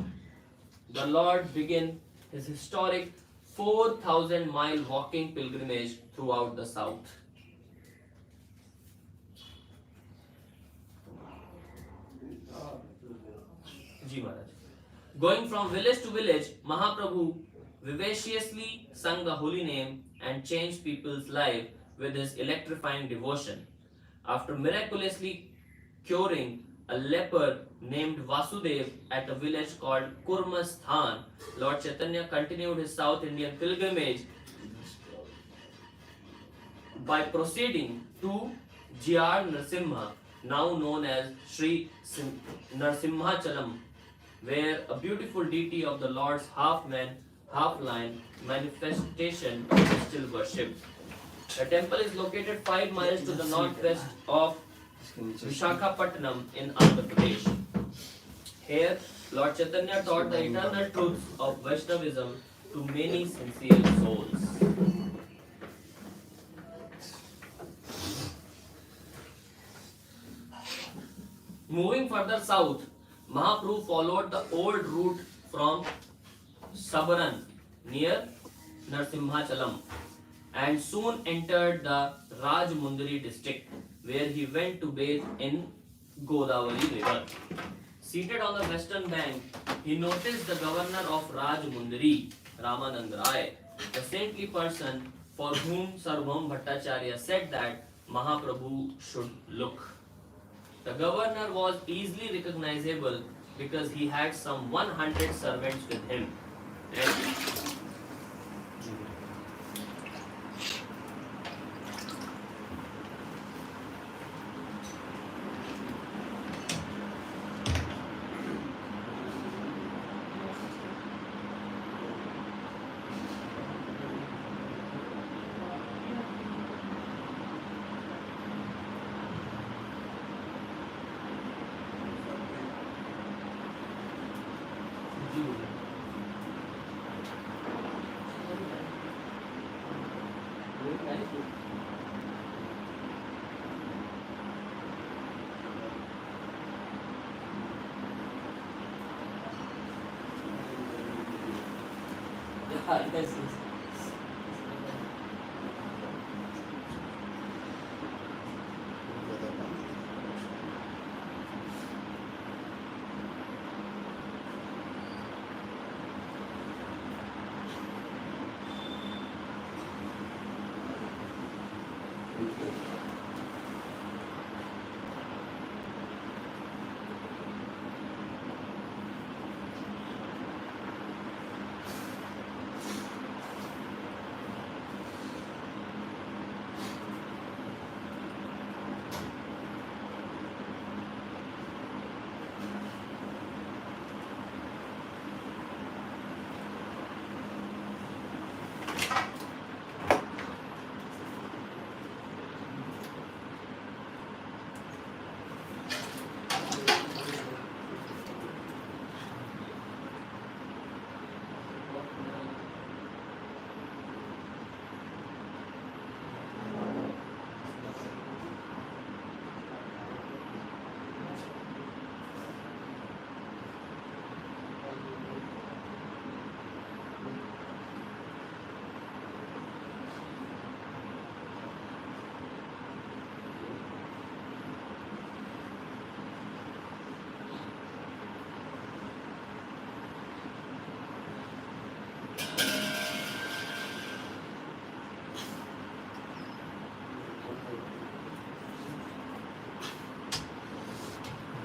the Lord began his historic 4,000-mile walking pilgrimage throughout the south. Ji Maharaj. Going from village to village, Mahaprabhu vivaciously sung the holy name and changed people's lives with his electrifying devotion. After miraculously curing a leper named Vasudev at a village called Kurmasthan, Lord Chaitanya continued his South Indian pilgrimage by proceeding to Jr. Narasimha, now known as Sri Narasimhachalam, where a beautiful deity of the Lord's half man, half lion manifestation is still worshipped. The temple is located 5 miles to the northwest of Vishakhapatnam in Andhra Pradesh. Here, Lord Chaitanya taught the eternal truths of Vaishnavism to many sincere souls. Moving further south, Mahaprabhu followed the old route from Sabaran near Narasimhachalam and soon entered the Rajmundri district, where he went to bathe in Godavari river. Seated on the western bank, he noticed the governor of Rajmundri, Ramanand Rai, the saintly person for whom Sarvam Bhattacharya said that Mahaprabhu should look. The governor was easily recognizable because he had some 100 servants with him. And yes.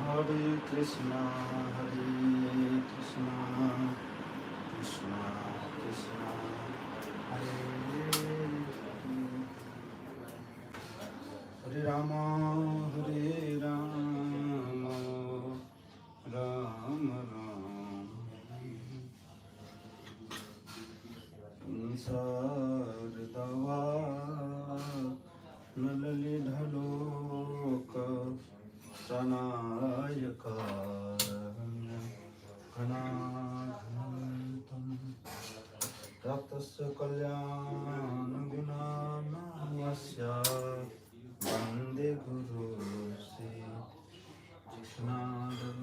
Hare Krishna, Hare Krishna, Krishna Krishna, Hare Hare Rama, Hare Rama, Rama Rama, Sardava Nalali Dhaloka Pranayaka Ghanaghantam Raptasya Kalyana Gunanamyasya Vande Guru Sri Krishnadam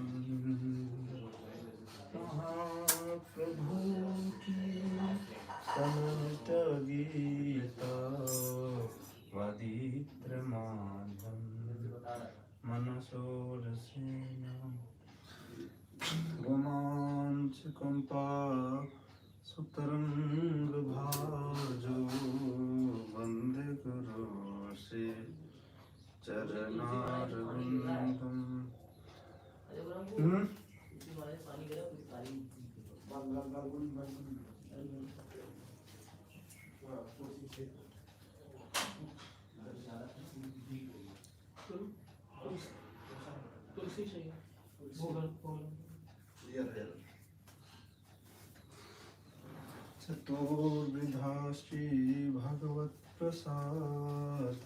Mahaprabhu Ki Samanta Gita Vaditramadam Manasodasena Romanchikampa Sutaranga Bhajo Vande Guru Sri Charanarvindam. चतुर्विधा Shri भगवत प्रसाद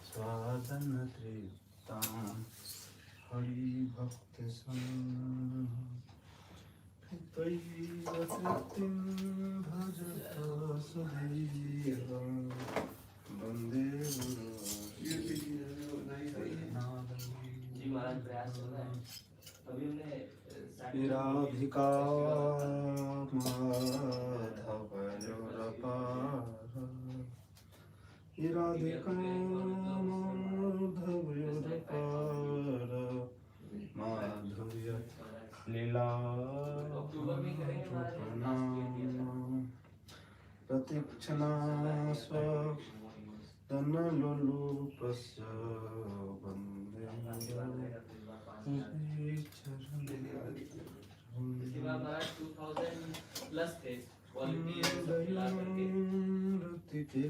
स्वादन तृप्तां हरि भक्त तैव तृप्तिं भजत सुधीर वन्दे जी महाराज प्रयास चल रहा है अभी हमने राधिका माधवयोरपार राधिका माधवयोरपार माधुर्य लीला प्रतीक्षणा स्वदनलोलुपस्य वन्दे महाराज 2000 प्लस थे क्वालिटी मिला करके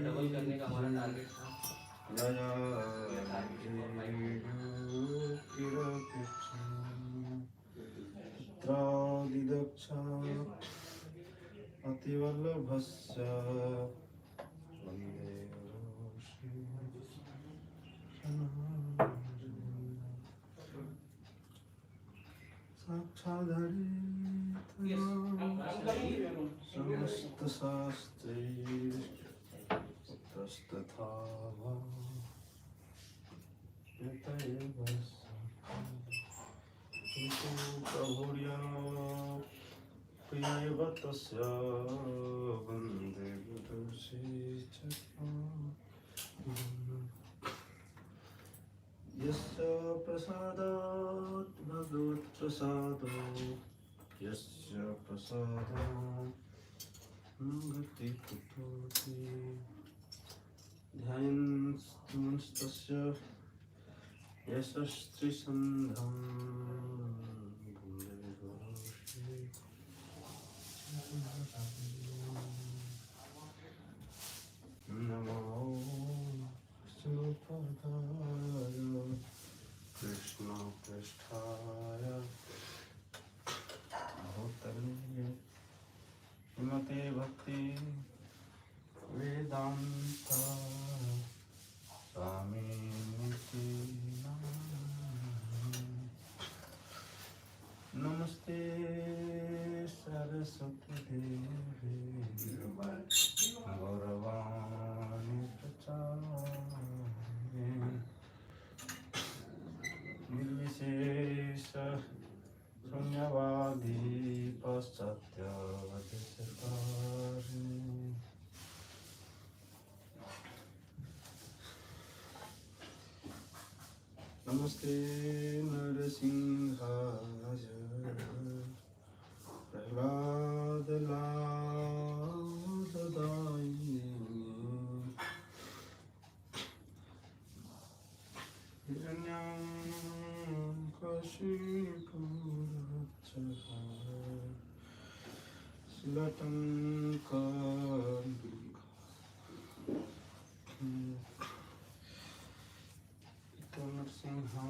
डबल करने का हमारा टारगेट था पुत्रादिदक्षा अतिवल्लभस्य वन्दे साक्षाधरी समस्त शास्त्रे तस्तथा किन्तु प्रभुर्या प्रियैव तस्य वन्दे यस्य प्रसादात् भगवत्प्रसादो यस्य प्रसादात् न गतिकुतोऽपि ध्यायन्तस्तस्य यशस्त्रिसन्धं नमो विष्णुपदाय कृष्णपृष्ठाय भूतले श्रीमते भक्ति वेदांत स्वामिनिति नमस्ते सरस्वती देवी गौरवाणी प्रचारिणे निर्विशेष शून्यवादी पाश्चात्यवदेशकारिणे नमस्ते नरसिंहाय प्रह्लादलादायिने नरसिंहा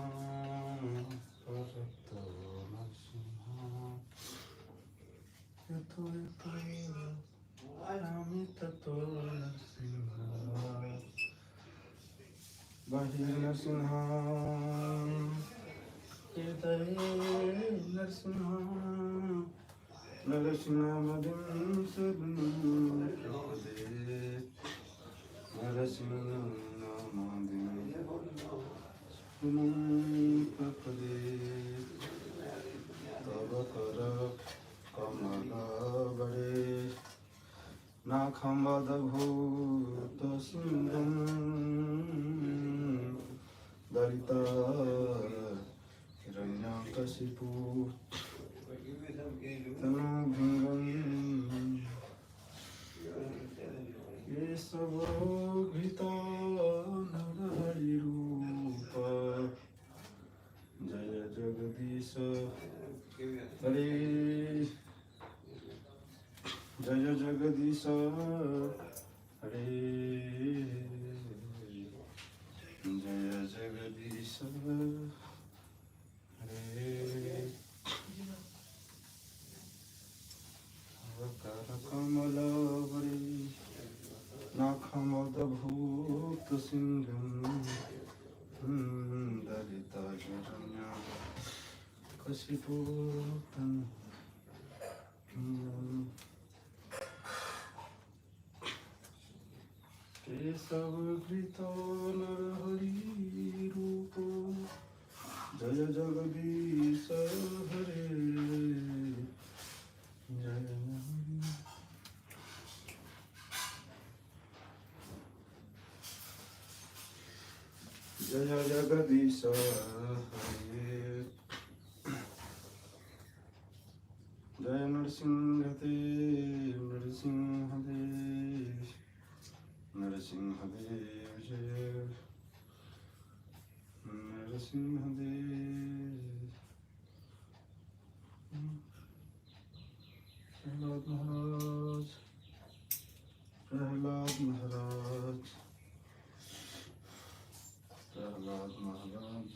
परतो नरसिंहा यतो आयामि ततो नरसिंहा बहिर्नरसिंहा हृदये नरसिंहा नरसिंहमदिं सद्नुदे नरसिंहमदिं प्रपदे तव कर कमल बड़े नाखम्बदभूत सिंहं दलिता हिरण्यकशिपु तनुभृङ्गं केशवोघ्रिता नरहरिरूप जय जगदीश हरे जय जगदीश हरे जय जगदीश कर कमलवरी नाखमदभूत सिंहं दलितशरण्य कशिपूतन केशवकृतो नरहरि रूपो जय जगदीश हरे जय जय जगदीश हरे जय नरसिंह देव नरसिंह देव नरसिंह देव जय नरसिंह देव प्रहलाद महाराज प्रहलाद महाराज प्रहलाद महाराज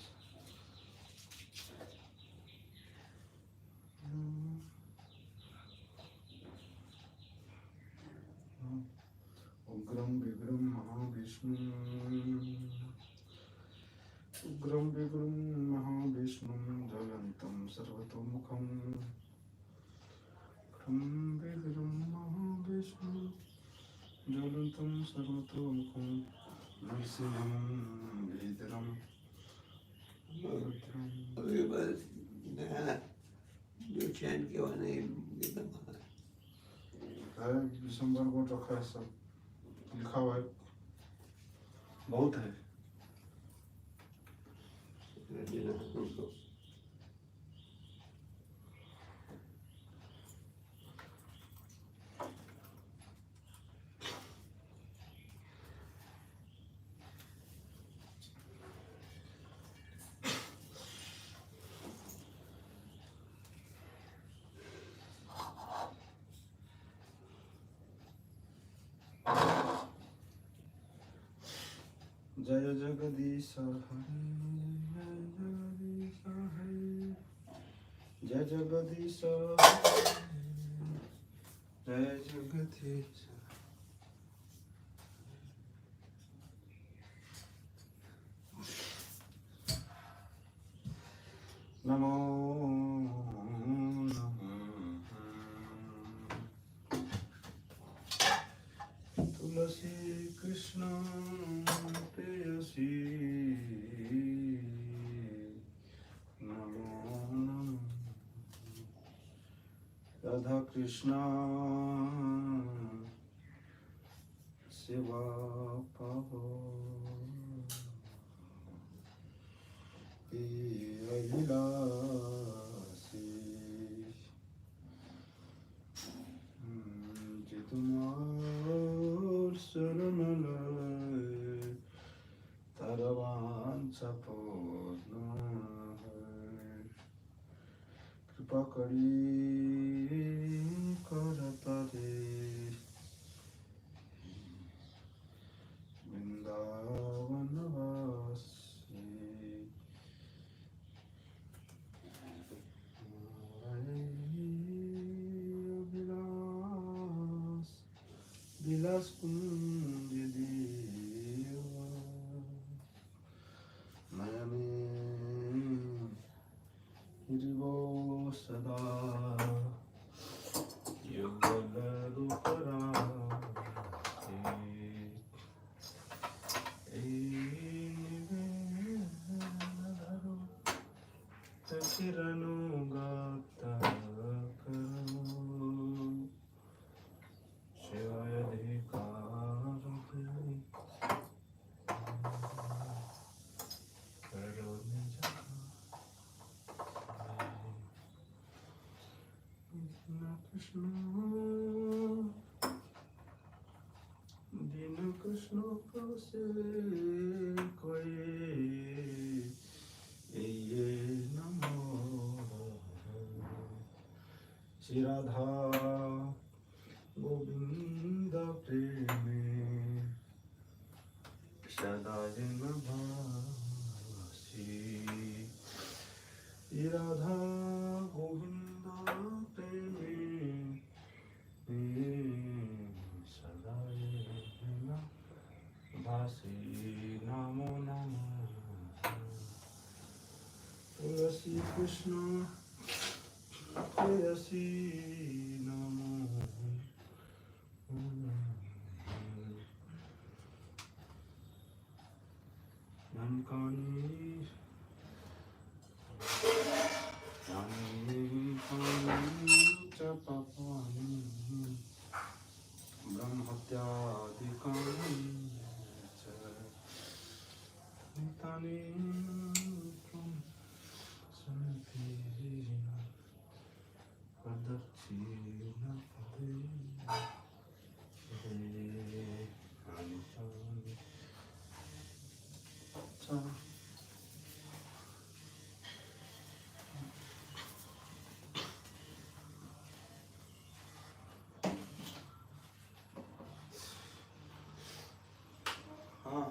उग्रं विग्रं महाविष्णुं उग्रं विग्रं महाविष्णुं ज्वलन्तं सर्वतोमुखं उग्रं विग्रं महाविष्णुं ज्वलन्तं सर्वतोमुखं नरसिंहं वेदरं अभी बस नया जो चैन के वाले एकदम है दिसंबर को रखा है सब लिखा हुआ है बहुत है जय जगदीश हरे जय जगदीश हरे जय जगदीश नमो तुलसी कृष्ण प्रेयसी नमो नमः राधा कृष्ण सेवा पावो अभिलाषी जे तुम्हार शरण लय तारा वांछा पूर्ण कृपा करी करता रे वृंदावन वासी अभिलाष विलास कुंज देवा नयने हृवो सदा युगल रूपरा किरणुगाता करो शिवाय अधिकार करो निज कृष्ण दीन कृष्ण से कोई ये नमो श्री राधा गोविंद प्रेमे सदा जन भासी Radha Krishna Prayasi Namo Nankani Nankani Chapapani Brahmatyadikani Nitani Sampirina Pradachina Padina Anitani Cha हाँ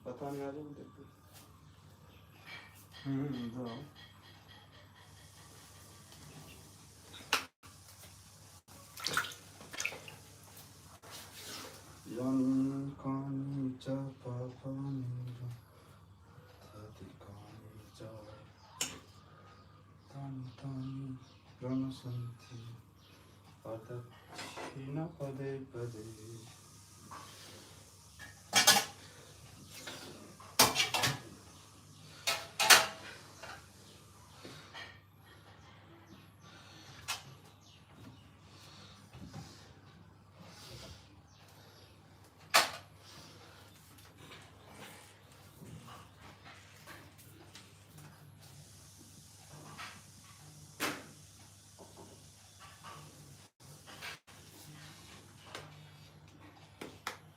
पता नहीं आज हम देखते जाओ Yankani cha papani Tadikani cha Tani tani Brahmasanti Padachina pade pade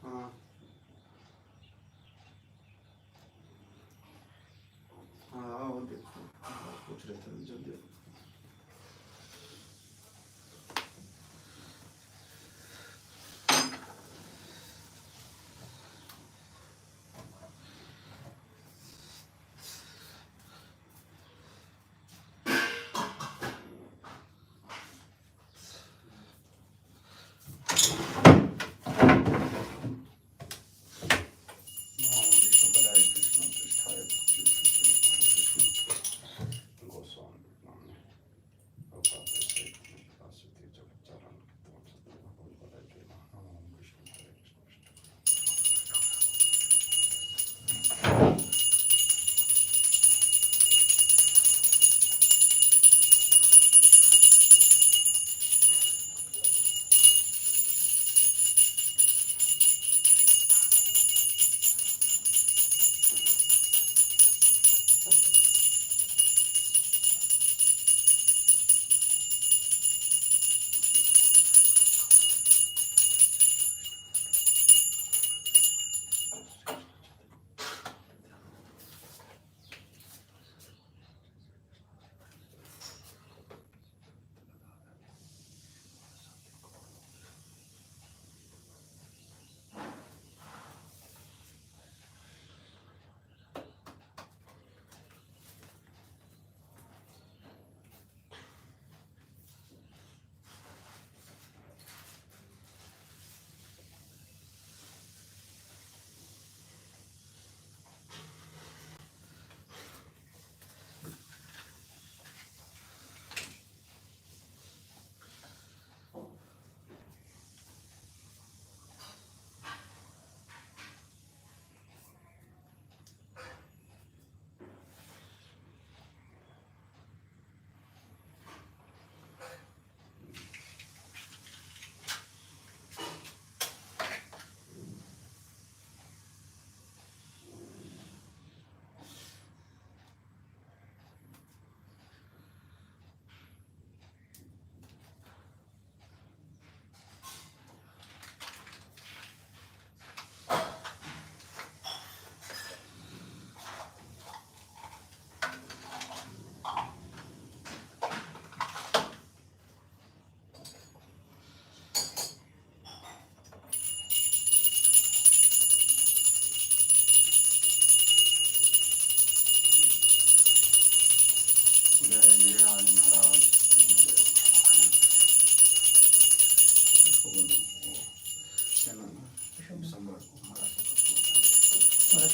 हाँ हाँ आओ देखो पूछ रहे थे जल्दी Goswami Name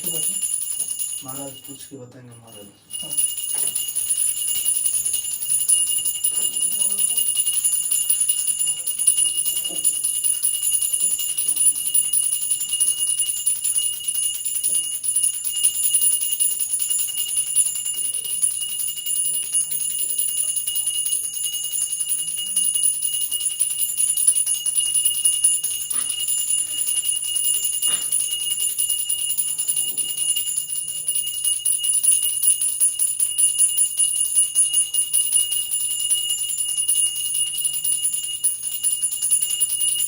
के बता। महाराज पूछ के बताएंगे महाराज।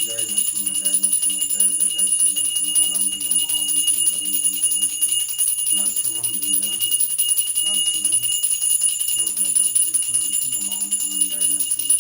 जय नरसिंह जय नरसिंह जय जय जय श्री नरसिंह राम विजय महाविजय रविंद्रम शरण नरसिंहम विजयम नरसिंहम शिवम भजम नमाम हम जय नरसिंह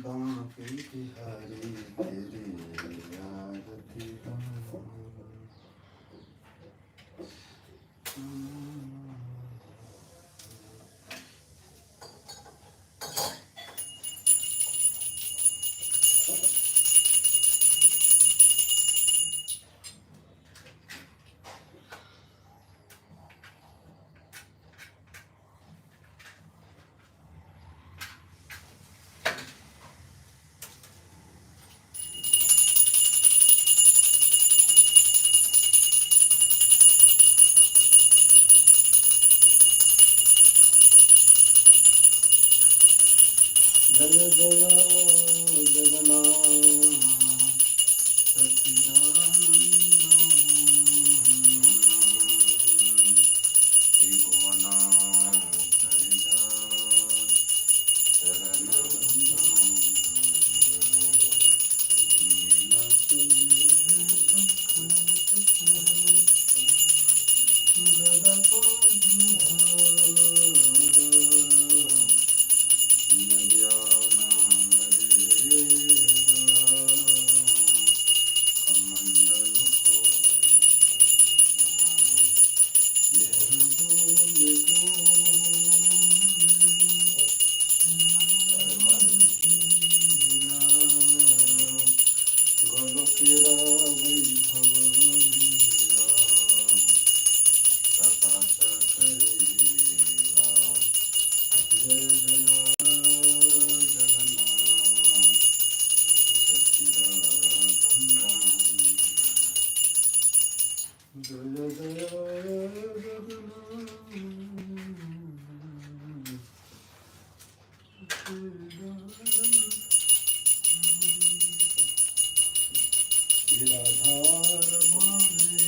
बांके बिहारी तेरी आरती जय जय जगन्नाथ सच्चिदानंद त्रिभुवन हरिदा शरण गोलोकेरा वैभव लीला प्रकाश करेला जय जय जगन्नाथ सच्चिदानंद जय जय निराधार माने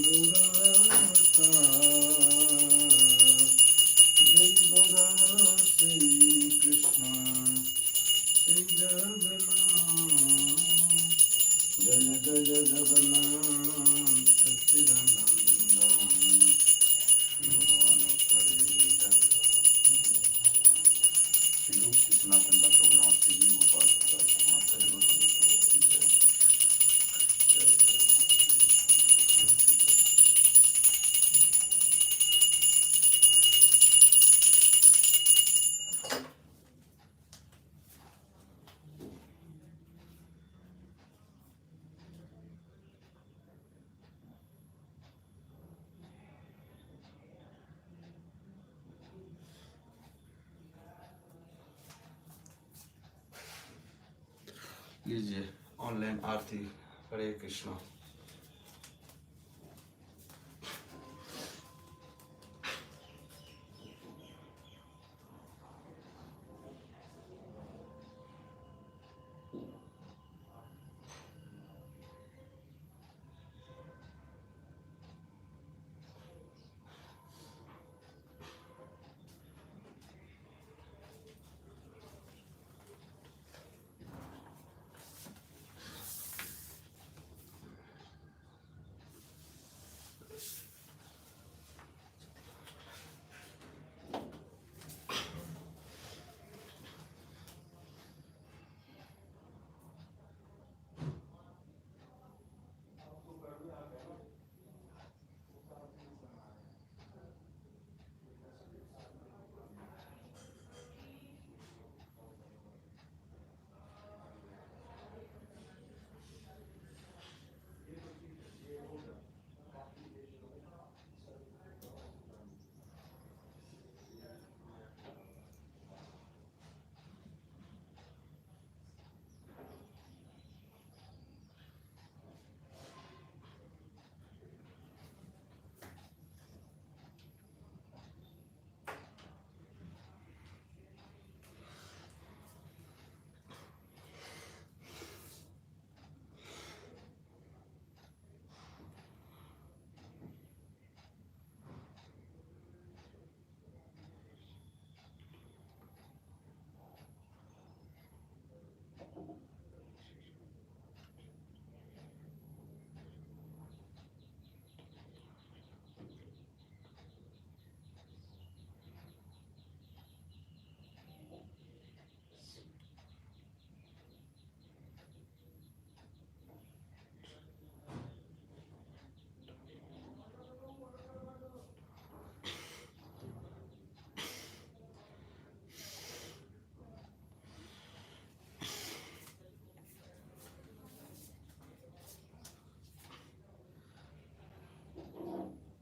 गौराता जय गौरा श्री कृष्ण श्री जगन्नाथ जय जय जगन्नाथ सच्चिदानंद भगवान करेगा श्री रूप श्री सनातन दास रघुनाथ श्री जी गोपाल प्रसाद माता गोस्वामी की जय। लीजिए ऑनलाइन आरती। हरे कृष्णा।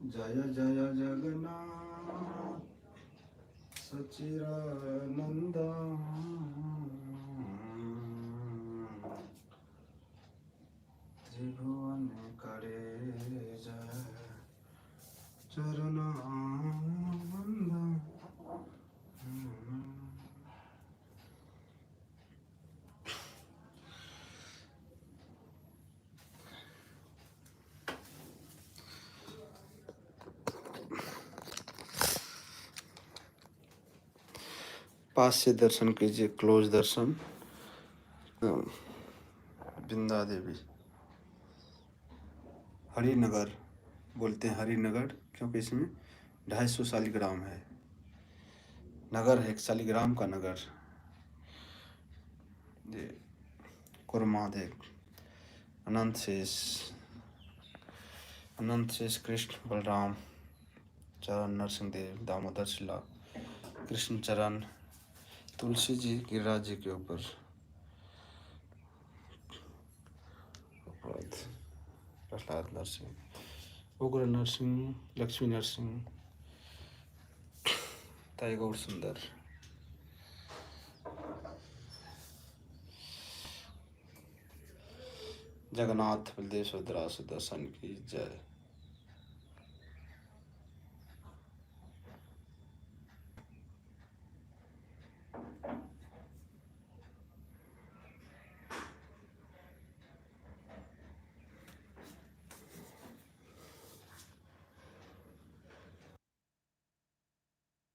जय जय जगन्नाथ सचिदानंद त्रिभुवन करे जय चरणानंद। पास से दर्शन कीजिए, क्लोज दर्शन। बिंदा देवी हरिनगर बोलते हैं, हरिनगर क्योंकि इसमें 250 शालिग्राम है। नगर है एक शालिग्राम का नगर। ये कुरमादेव अनंत शेष कृष्ण बलराम चरण, नरसिंह देव, दामोदर शिला, कृष्ण चरण, तुलसी जी, गिरिराज जी के ऊपर प्रहलाद नरसिंह, उग्र नरसिंह, लक्ष्मी नरसिंह, ताई गौर सुंदर। जगन्नाथ बलदेव सुभद्रा सुदर्शन की जय।